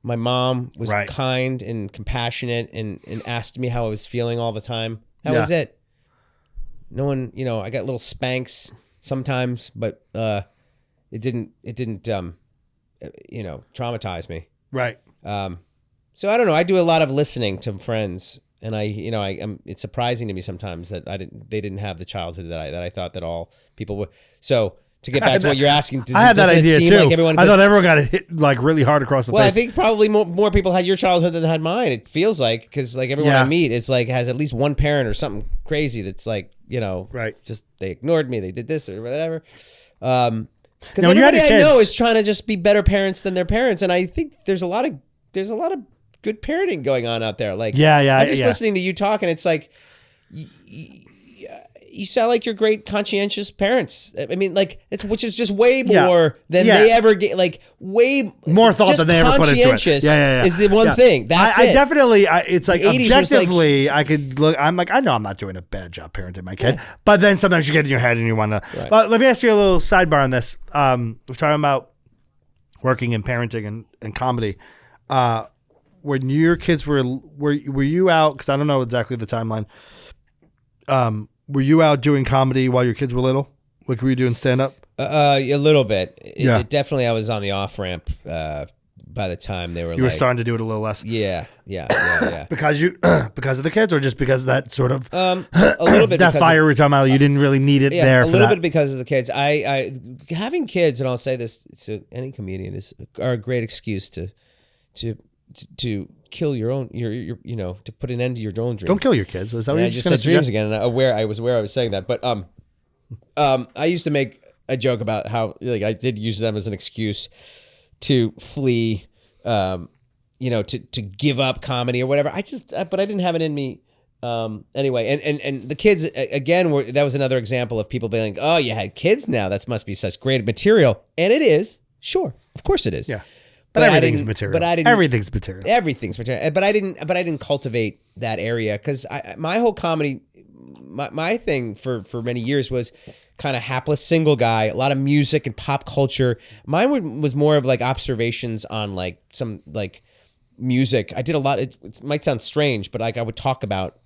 My mom was kind and compassionate and asked me how I was feeling all the time. That was it. No one, I got little spanks sometimes, but it didn't traumatize me. Right. So I don't know. I do a lot of listening to friends, and it's surprising to me sometimes that they didn't have the childhood that I thought that all people would. So to get back to what you're asking, I had that idea too. Like I thought everyone got hit like really hard across the face. Well, I think probably more people had your childhood than had mine. It feels like, because like everyone I meet is like has at least one parent or something crazy that's like just they ignored me, they did this or whatever. Because everybody I know is trying to just be better parents than their parents, and I think there's a lot of good parenting going on out there. Like, I'm just listening to you talk, and it's like you sound like you're great, conscientious parents. I mean, which is just way more than they ever get. Like, way more thought than they ever put into it. Conscientious is the one thing. That's it. I definitely. It's like objectively, I could look. I'm like, I know I'm not doing a bad job parenting my kid, but then sometimes you get in your head and you want to. Right. But let me ask you a little sidebar on this. We're talking about working in parenting and comedy. When your kids were you out? Because I don't know exactly the timeline. Were you out doing comedy while your kids were little? Like, were you doing stand up? A little bit. It definitely, I was on the off ramp by the time they were. You were starting to do it a little less. Yeah. because of the kids, or just because that sort of a little bit that fire we're talking about, you didn't really need it there. A little bit because of the kids. I having kids, and I'll say this to any comedian, are a great excuse to kill your own, to put an end to your own dreams. Don't kill your kids. Was that what I just said? Dreams again, and I was aware I was saying that. But I used to make a joke about how I did use them as an excuse to flee, to give up comedy or whatever. But I didn't have it in me. Anyway, and the kids again that was another example of people being like, oh, you had kids now. That must be such great material, and it is. Sure, of course it is. Yeah. But everything's material. Everything's material. Everything's material. But I didn't cultivate that area because my whole comedy, my thing for many years was kind of hapless single guy, a lot of music and pop culture. Mine was more of like observations on like some like music. I did a lot. It might sound strange, but I would talk about.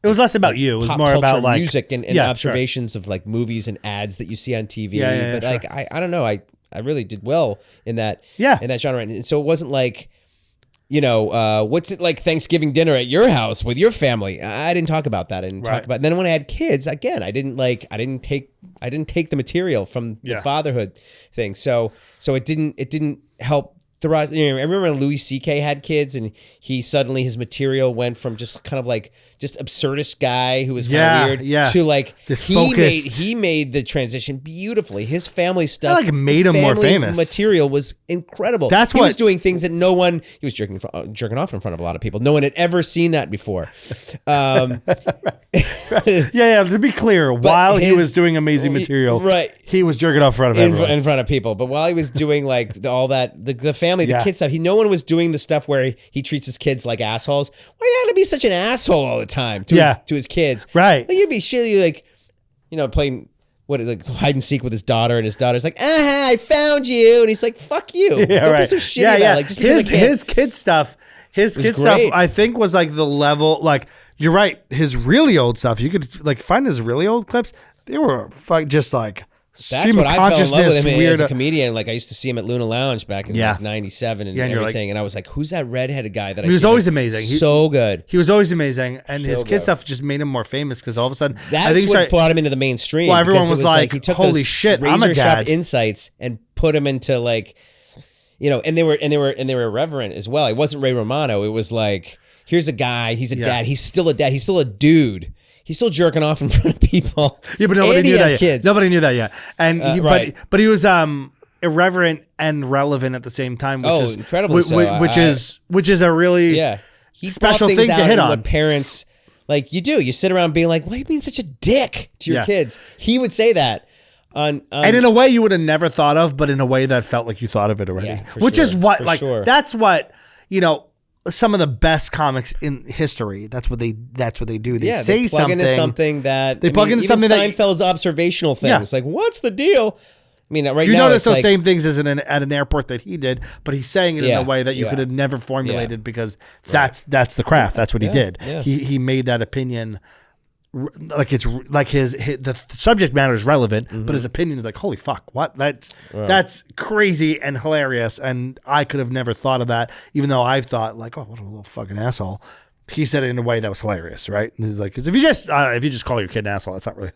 It was less about you. It was more about like music and observations of like movies and ads that you see on TV. But I don't know. I really did well in that genre. And so it wasn't like, what's it like Thanksgiving dinner at your house with your family? I didn't talk about that. I didn't talk about. And then when I had kids, again, I didn't take the material from the fatherhood thing. So it didn't help. I remember when Louis C.K. had kids, and his material went from just kind of like just absurdist guy who was kind of weird to like this he made the transition beautifully. His family stuff made him more famous. Material was incredible. He was doing things that he was jerking off in front of a lot of people. No one had ever seen that before. To be clear, while he was doing amazing material, he was jerking off in front of everyone. In front of people. But while he was doing like all that, the family, the kid stuff, no one was doing the stuff where he treats his kids like assholes. Why you gotta be such an asshole all the time to his kids? Right. Like, you'd be shitty, like, playing hide and seek with his daughter, and his daughter's like, I found you, and he's like, fuck you. Don't be so shitty about it. Like, just his kid stuff. I think was like the level. Like, you're right. His really old stuff. You could like find his really old clips. They were just like. That's what I fell in love with him as a comedian. Like, I used to see him at Luna Lounge back in like 97 and everything. And I was like, who's that redheaded guy that I see? He was always amazing. So good. He was always amazing. And his kid stuff just made him more famous because all of a sudden. That's what brought him into the mainstream. Well, everyone was like, he took holy shit, I'm a dad. Insights and put him into like, and they were irreverent as well. It wasn't Ray Romano. It was like, here's a guy, he's a dad. He's still a dad. He's still a dude. He's still jerking off in front of people. Yeah, but nobody knew that yet. Kids. Nobody knew that yet. And but he was irreverent and relevant at the same time, which is incredibly so. Which is a really special thing to hit on. What parents like you do. You sit around being like, why are you being such a dick to your kids? He would say that. And in a way you would have never thought of, but in a way that felt like you thought of it already. Yeah, that's what some of the best comics in history. That's what they do. They say plug into something that they plug into something that Seinfeld's observational things. Like, what's the deal? I mean, right you now notice it's those same things as at an airport that he did, but he's saying it in a way that you could have never formulated because that's the craft. That's what he did. Yeah. He made that opinion. Like it's like the subject matter is relevant, but his opinion is like, holy fuck, what? That's crazy and hilarious, and I could have never thought of that, even though I've thought like, oh, what a little fucking asshole. He said it in a way that was hilarious, right? And he's like, because if you just call your kid an asshole, it's not really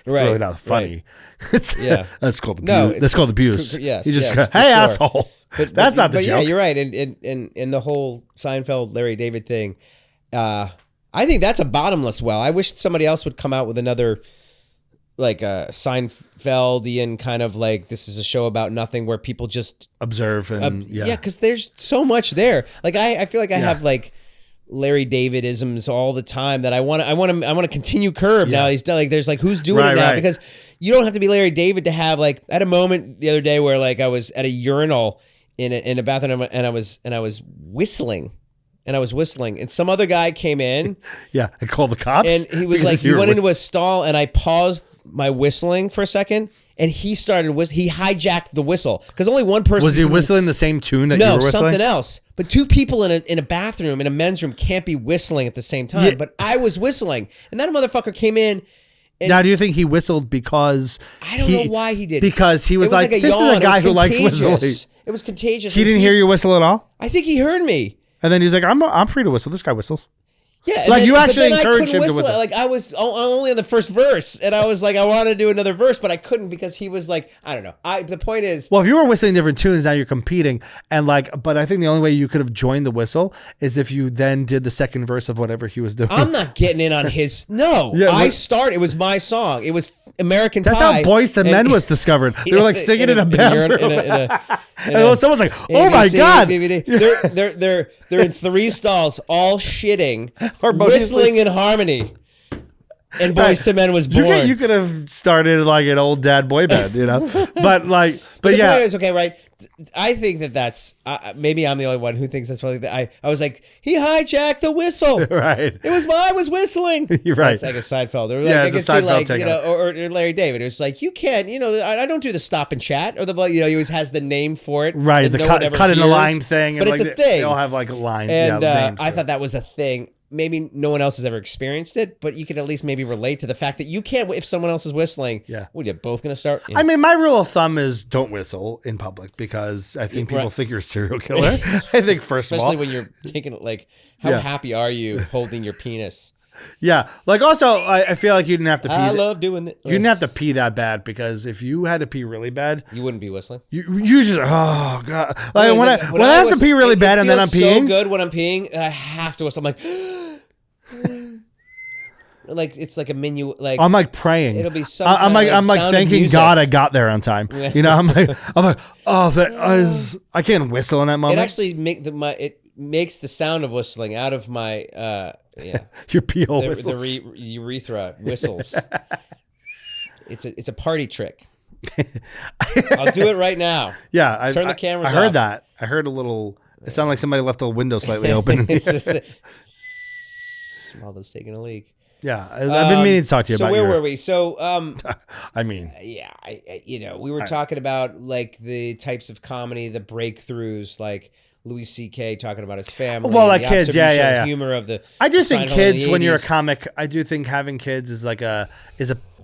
really not funny. Right. That's called abuse. That's called abuse. Yes, you just go, hey asshole. But that's not the joke. Yeah, you're right. And the whole Seinfeld Larry David thing. I think that's a bottomless well. I wish somebody else would come out with another, like a Seinfeldian kind of like, this is a show about nothing where people just observe and because there's so much there. Like I feel like I have like Larry David-isms all the time that I want to continue Curb now. He's done like there's like who's doing it now because you don't have to be Larry David to have like. I had a moment the other day where like I was at a urinal in a bathroom and I was whistling. And some other guy came in. Yeah, and called the cops. And he was like, he went into a stall, and I paused my whistling for a second, and he started he hijacked the whistle because only one person. Was he whistling the same tune that you were whistling? No, something else. But two people in a bathroom in a men's room can't be whistling at the same time. Yeah. But I was whistling, and that motherfucker came in. Now, do you think he whistled because I don't know why he did it? Because he was like this is a guy who likes whistling. It was contagious. He didn't hear you whistle at all? I think he heard me. And then he's like, I'm free to whistle. This guy whistles. Yeah, like you actually encouraged him to whistle. Like I was only on the first verse, and I was like, I wanted to do another verse, but I couldn't because he was like, I don't know. The point is, well, if you were whistling different tunes, now you're competing, and like, but I think the only way you could have joined the whistle is if you then did the second verse of whatever he was doing. I'm not getting in on his. No, it was my song. It was American Pie. That's how Boyz II Men was discovered. They were like singing in a bathroom. And someone's like, "Oh my god!" They're in three stalls, all shitting, whistling in harmony. And Boyz II Men was born. You could have started like an old dad boy band, but like, but the yeah, point is, okay, right? I think that's maybe I'm the only one who thinks that's funny. I was like, he hijacked the whistle. Right. I was whistling. You're right. It's like a Seinfeld. Or like, I could see like, or Larry David. It was like, you can't, I don't do the stop and chat or the, he always has the name for it. Right. The cut in the line thing. But and it's like a thing. They all have like lines. And I thought that was a thing. maybe no one else has ever experienced it, but you could at least maybe relate to the fact that you can't, if someone else is whistling, well, you're both going to start. I mean, my rule of thumb is don't whistle in public because I think people think you're a serial killer. I think first especially of all. when you're taking like, how happy are you holding your penis? Yeah. Like also, I feel like you didn't have to pee. I love doing it. You didn't have to pee that bad because if you had to pee really bad, you wouldn't be whistling. You just, oh God. Like when I have to pee really bad and then I'm peeing. So good when I'm peeing, I have to whistle. I'm like, it's like a menu. Like I'm like praying. It'll be some. I'm like thanking God I got there on time. You know, I'm like, oh, I can't whistle in that moment. It actually makes the sound of whistling out of my your pee hole whistles. The urethra whistles. It's a party trick. I'll do it right now. Yeah, turn the cameras off. I heard that. I heard a little. It sounded like somebody left a window slightly open. Baldo's taking a leak. Yeah, I've been meaning to talk to you about. So where were we? So I mean, we were talking about like the types of comedy, the breakthroughs, like Louis C.K. talking about his family. Well, like kids, yeah. Humor of the. I do think kids, when you're a comic, I do think having kids is like a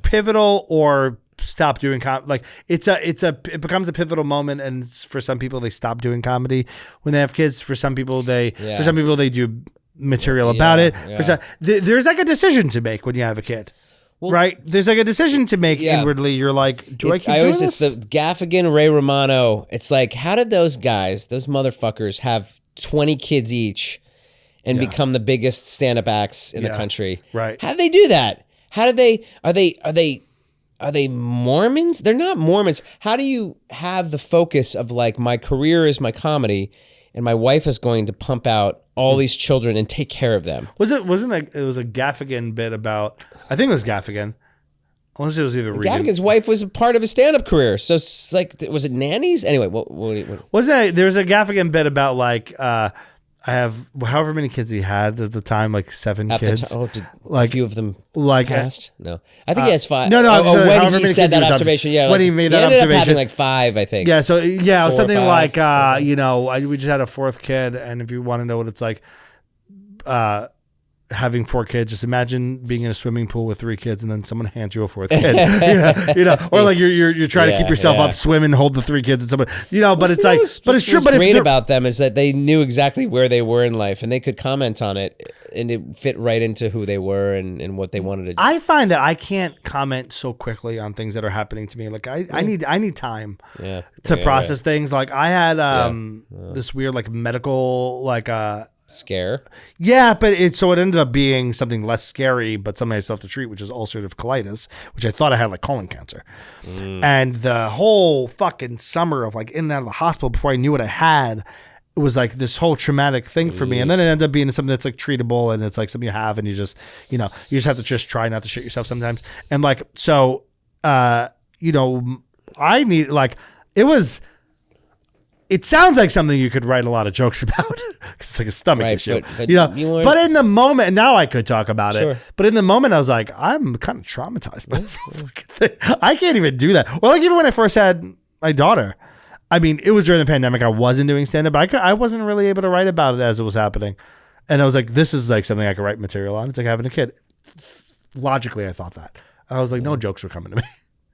pivotal or stop doing like it becomes a pivotal moment, and for some people they stop doing comedy when they have kids. For some people they do material about it. Yeah. For some, there's like a decision to make when you have a kid. Well, right? There's like a decision to make inwardly. You're like, do I keep doing this? It's the Gaffigan, Ray Romano. It's like, how did those guys, those motherfuckers, have 20 kids each and become the biggest stand-up acts in the country? Right. How did they do that? How did they? Are they Mormons? They're not Mormons. How do you have the focus of like, my career is my comedy, and my wife is going to pump out all these children and take care of them? It was a Gaffigan bit about, I think it was Gaffigan. Unless it was either Regan. Gaffigan's wife was a part of his stand-up career. So it's like, was it nannies? Anyway, what there was a Gaffigan bit about like, I have however many kids he had at the time, like 7 kids. Did like a few of them like passed? No, I think he has 5. No. When he said that observation, when he made that observation, he ended up having observation, like 5, I think. Yeah, so it was something 5, like we just had a 4th kid, and if you want to know what it's like, having 4 kids, just imagine being in a swimming pool with 3 kids and then someone hands you a 4th kid. Or like you're trying to keep yourself up, swim and hold the 3 kids and someone, but it's like, but it's true. But what's great about them is that they knew exactly where they were in life and they could comment on it, and it fit right into who they were and what they wanted to do. I find that I can't comment so quickly on things that are happening to me. Like I need time to process things. Like I had this weird like medical like scare. Yeah, but it ended up being something less scary, but something I still have to treat, which is ulcerative colitis, which I thought I had like colon cancer. And the whole fucking summer of like in and out of the hospital before I knew what I had, it was like this whole traumatic thing for me. And then it ended up being something that's like treatable, and it's like something you have, and you just have to just try not to shit yourself sometimes. And like, so, I need like, it sounds like something you could write a lot of jokes about. It's like a stomach issue, but in the moment, and now I could talk about it, but in the moment I was like, I'm kind of traumatized by this whole fucking thing. I can't even do that. Well, like even when I first had my daughter, I mean, it was during the pandemic. I wasn't doing stand-up, but I wasn't really able to write about it as it was happening. And I was like, this is like something I could write material on. It's like having a kid. Logically, I thought that. I was like, no jokes were coming to me.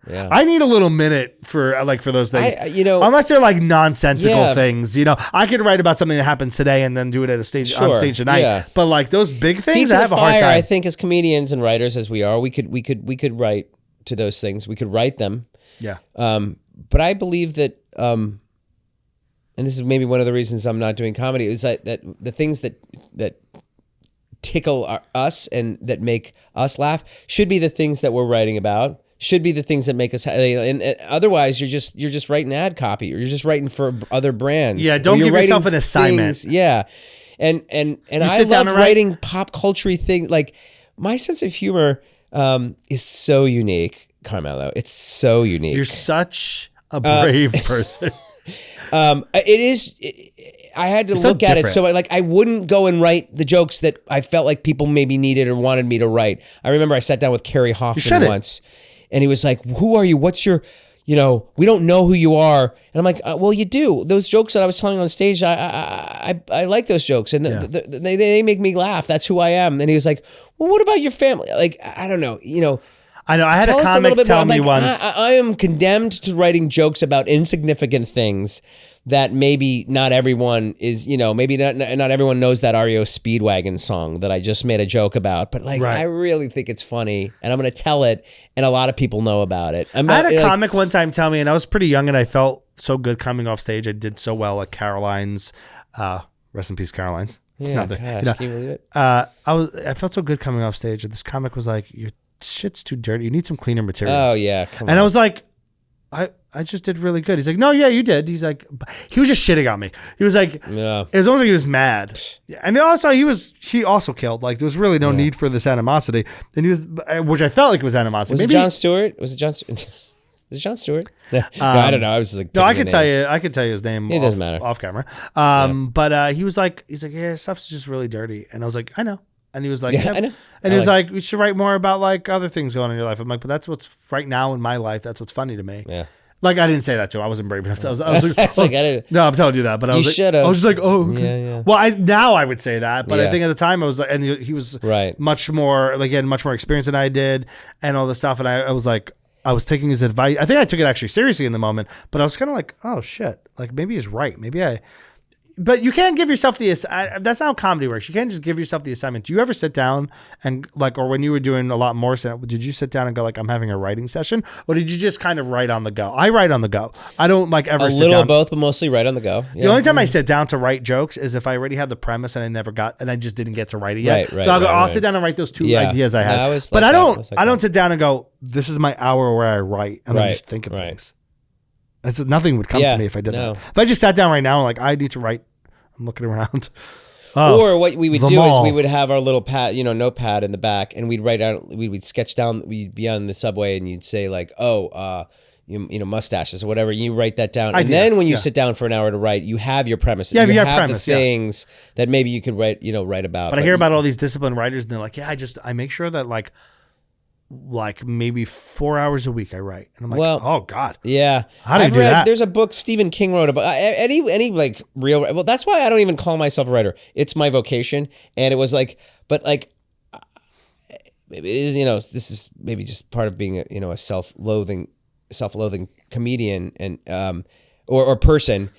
Yeah. I need a little minute for those things. Unless they're like nonsensical things, I could write about something that happens today and then do it at a stage on stage tonight. Yeah. But like those big things, I have a hard time. I think as comedians and writers as we are, we could write to those things. We could write them. Yeah. But I believe that, and this is maybe one of the reasons I'm not doing comedy, is that the things that tickle us and that make us laugh should be the things that we're writing about. Should be the things that make us, and otherwise you're just writing ad copy, or you're just writing for other brands. Yeah, don't give yourself an assignment. Things, and I love writing pop culture things. Like my sense of humor is so unique, Carmelo. It's so unique. You're such a brave person. It is. I had to look at it, so I wouldn't go and write the jokes that I felt like people maybe needed or wanted me to write. I remember I sat down with Kerry Hoffman once. And he was like, who are you? What's your, you know, we don't know who you are. And I'm like, well, you do. Those jokes that I was telling on stage, I like those jokes, and they make me laugh. That's who I am. And he was like, well, what about your family? Like, I don't know, you know. I know. I had a comic tell me once. I am condemned to writing jokes about insignificant things that maybe not everyone is, you know, maybe not everyone knows that REO Speedwagon song that I just made a joke about, but like, I really think it's funny, and I'm going to tell it, and a lot of people know about it. I had a comic one time tell me, and I was pretty young, and I felt so good coming off stage. I did so well at Caroline's, rest in peace, Caroline's. Yeah, gosh, can you believe it? I felt so good coming off stage, and this comic was like, your shit's too dirty. You need some cleaner material. Oh yeah, come on. And I was like, I just did really good. He's like, no, yeah, you did. He's like, he was just shitting on me. He was like, it was almost like he was mad. And also, he also killed. Like, there was really no need for this animosity. And he was, which I felt like was animosity. Was it John Stewart? Was it John Stewart? No, I don't know. I was just like, no, I can tell you his name. It doesn't matter off camera. But he was like, yeah, stuff's just really dirty. And I was like, I know. And he was like, I know. And he was like, we should write more about like other things going on in your life. I'm like, but that's what's right now in my life. That's what's funny to me. Yeah. Like, I didn't say that to him. I wasn't brave enough. I was like, no, I'm telling you that. But I was just like, oh, okay. Yeah. Well, now I would say that, but I think at the time I was like, and he was much more, like, he had much more experience than I did, and all this stuff. And I was like, I was taking his advice. I think I took it actually seriously in the moment, but I was kind of like, oh shit, like maybe he's right. But you can't give yourself that's not how comedy works. You can't just give yourself the assignment. Do you ever sit down and like, or when you were doing a lot more stand-up, did you sit down and go like, I'm having a writing session, or did you just kind of write on the go? I write on the go. I don't like ever sit down. A little of both, but mostly write on the go. Yeah. The only time I sit down to write jokes is if I already had the premise and I just didn't get to write it yet. So I'll sit down and write those two ideas I had. But I don't sit down and go, this is my hour where I write and I just think of things. Nothing would come to me if I did that. If I just sat down right now and like, I need to write. I'm looking around. Or what we would do is we would have our little notepad in the back, and we'd write out. We'd sketch down. We'd be on the subway, and you'd say like, mustaches or whatever. You write that down, and then when you sit down for an hour to write, you have your premise. Yeah, you have the things that maybe you could write about. But I hear about all these disciplined writers, and they're like, I make sure that like maybe 4 hours a week I write, and I'm like, oh god, yeah. How do you do that? There's a book Stephen King wrote about any like real. Well, that's why I don't even call myself a writer. It's my vocation, and it was like, but like, this is maybe just part of being a self-loathing comedian and or person.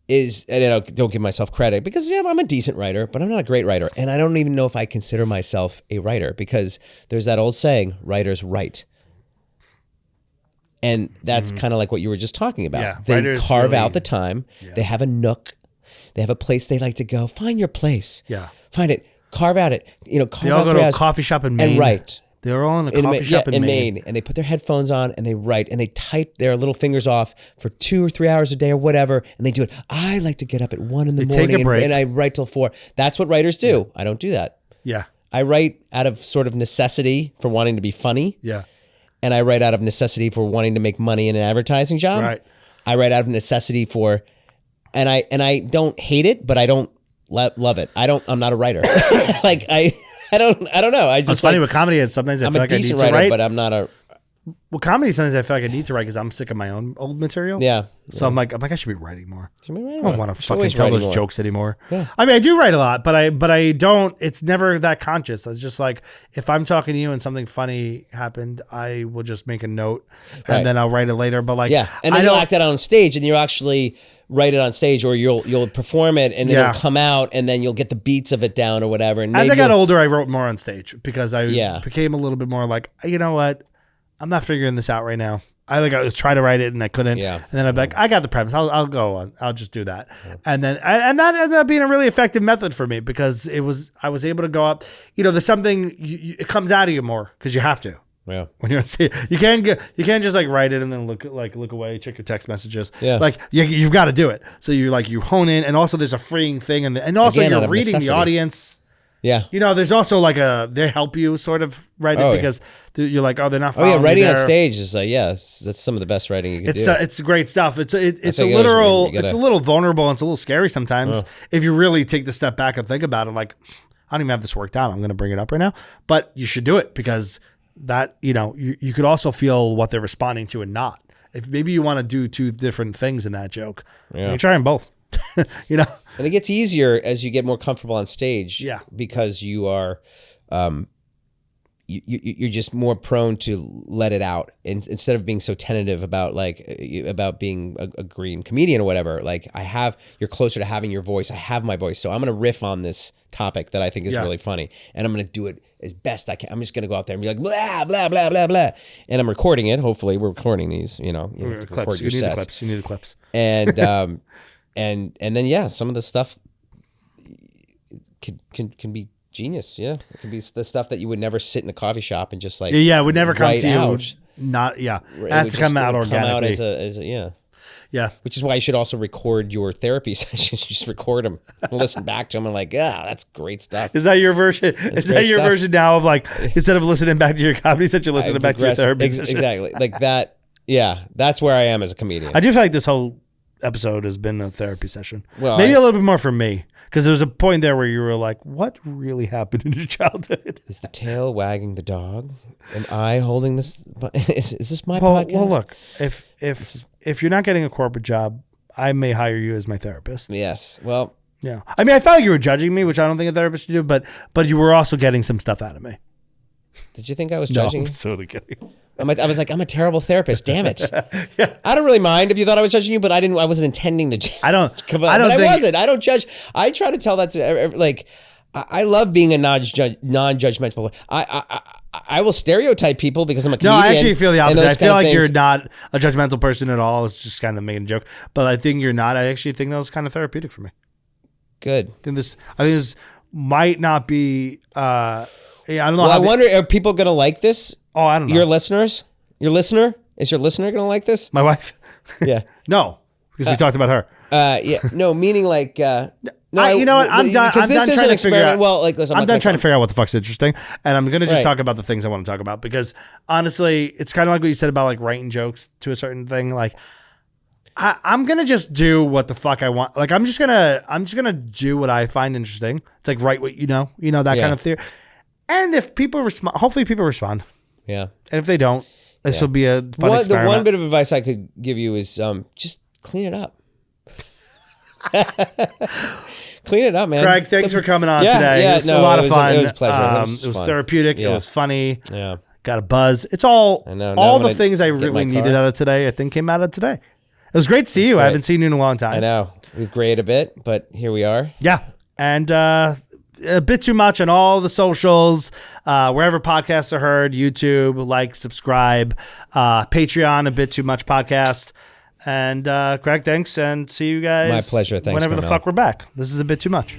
And don't give myself credit because I'm a decent writer, but I'm not a great writer. And I don't even know if I consider myself a writer because there's that old saying, writers write. And that's kind of like what you were just talking about. Yeah, they carve out the time. Yeah. They have a nook. They have a place they like to go. Find your place. Yeah. Find it. Carve out it. Carve out 3 hours. They all go to a coffee shop in Maine. And write. They're all in a coffee shop in Maine. And they put their headphones on and they write and they type their little fingers off for 2 or 3 hours a day or whatever. And they do it. I like to get up at 1 in the morning take a break. And I write till 4. That's what writers do. Yeah. I don't do that. Yeah. I write out of sort of necessity for wanting to be funny. Yeah. And I write out of necessity for wanting to make money in an advertising job. Right. I write out of necessity and I don't hate it, but I don't love it. I'm not a writer. Like I don't know. It's funny with comedy. And sometimes I feel like I need to write. I'm a decent writer, but I'm not a. Well, comedy sometimes I feel like I need to write because I'm sick of my own old material. Yeah. So I'm like I should be writing more. I don't want to fucking tell those jokes anymore. Yeah. I mean, I do write a lot, but I don't. It's never that conscious. It's just like if I'm talking to you and something funny happened, I will just make a note and then I'll write it later. But like, and then you'll act it out on stage, and you'll actually write it on stage, or you'll perform it, and it'll come out, and then you'll get the beats of it down or whatever. And as I got older, I wrote more on stage because I became a little bit more like, you know what, I'm not figuring this out right now. I was trying to write it and I couldn't. Yeah. And then I'm like, I got the premise. I'll go on. I'll just do that. Yeah. And then and that ended up being a really effective method for me because I was able to go up. There's something it comes out of you more because you have to. Yeah. When you're on stage, you can't just like write it and then look away, check your text messages. Yeah. Like you've got to do it. So you hone in, and also there's a freeing thing, and also you're reading the audience. Yeah. There's also like they help you sort of write it because you're like, they're not following writing on stage is like, that's some of the best writing you can do. It's great stuff. It's a little vulnerable and it's a little scary sometimes if you really take the step back and think about it. Like, I don't even have this worked out. I'm going to bring it up right now, but you should do it because that, you could also feel what they're responding to and not. if maybe you want to do two different things in that joke, you try them both. You know, and it gets easier as you get more comfortable on stage. Yeah, because you are, you're just more prone to let it out, instead of being so tentative about about being a green comedian or whatever. Like you're closer to having your voice. I have my voice, so I'm gonna riff on this topic that I think is really funny, and I'm gonna do it as best I can. I'm just gonna go out there and be like blah blah blah blah blah, and I'm recording it. Hopefully, we're recording these. You know, you have to record your sets. You need the clips. And and then some of the stuff can be genius. Yeah, it can be the stuff that you would never sit in a coffee shop and just it would never come to you. Out. It has to come out organically. Come out as a yeah. Which is why you should also record your therapy sessions. Just record them and listen back to them and that's great stuff. Is that your version? Is that your version now of instead of listening back to your comedy set, you're listening back to your therapy sessions? Exactly. Like that. Yeah, that's where I am as a comedian. I do feel like this whole episode has been a therapy session. Well, maybe a little bit more for me, because there was a point there where you were like, what really happened in your childhood? Is the tail wagging the dog? Am I holding this? Is this my podcast? Well, look, if you're not getting a corporate job, I may hire you as my therapist. Yes. Well, yeah. I mean, I felt like you were judging me, which I don't think a therapist should do, but you were also getting some stuff out of me. Did you think I was judging? No, I'm totally kidding. I was like, I'm a terrible therapist. Damn it. Yeah. I don't really mind if you thought I was judging you, but I wasn't intending to judge. I wasn't. I don't judge. I try to tell that to I love being a non-judgmental. I will stereotype people because I'm a comedian. No, I actually feel the opposite. I feel like you're not a judgmental person at all. It's just kind of making a joke. But I think you're not. I actually think that was kind of therapeutic for me. Good. I think this might not be. I don't know. Well, I wonder, are people going to like this? Oh, I don't know. Your listeners? Your listener? Is your listener going to like this? My wife? Yeah. No, because we talked about her. Yeah. No, meaning no. You know what? I'm done. Because this is an experiment. Well, I'm done trying to figure out what the fuck's interesting, and I'm gonna just talk about the things I want to talk about, because honestly, it's kind of like what you said about writing jokes to a certain thing. I'm gonna just do what the fuck I want. I'm just gonna do what I find interesting. It's like write what that kind of theory. And if people respond, hopefully people respond. Yeah. And if they don't, this will be a fun experiment. The one bit of advice I could give you is just clean it up. Clean it up, man. Craig, thanks for coming on today. Yeah, it was a lot of fun. It was a pleasure. It was therapeutic. Yeah. It was funny. Yeah. Got a buzz. It's all the things I really needed out of today, I think, came out of today. It was great to see you. Great. I haven't seen you in a long time. I know. We've grayed a bit, but here we are. Yeah. And a bit too much on all the socials, wherever podcasts are heard, YouTube, subscribe, Patreon, A Bit Too Much Podcast. And Craig, thanks, and see you guys. My pleasure. Thanks, whenever Carmelo. the fuck we're back. This is A Bit Too Much.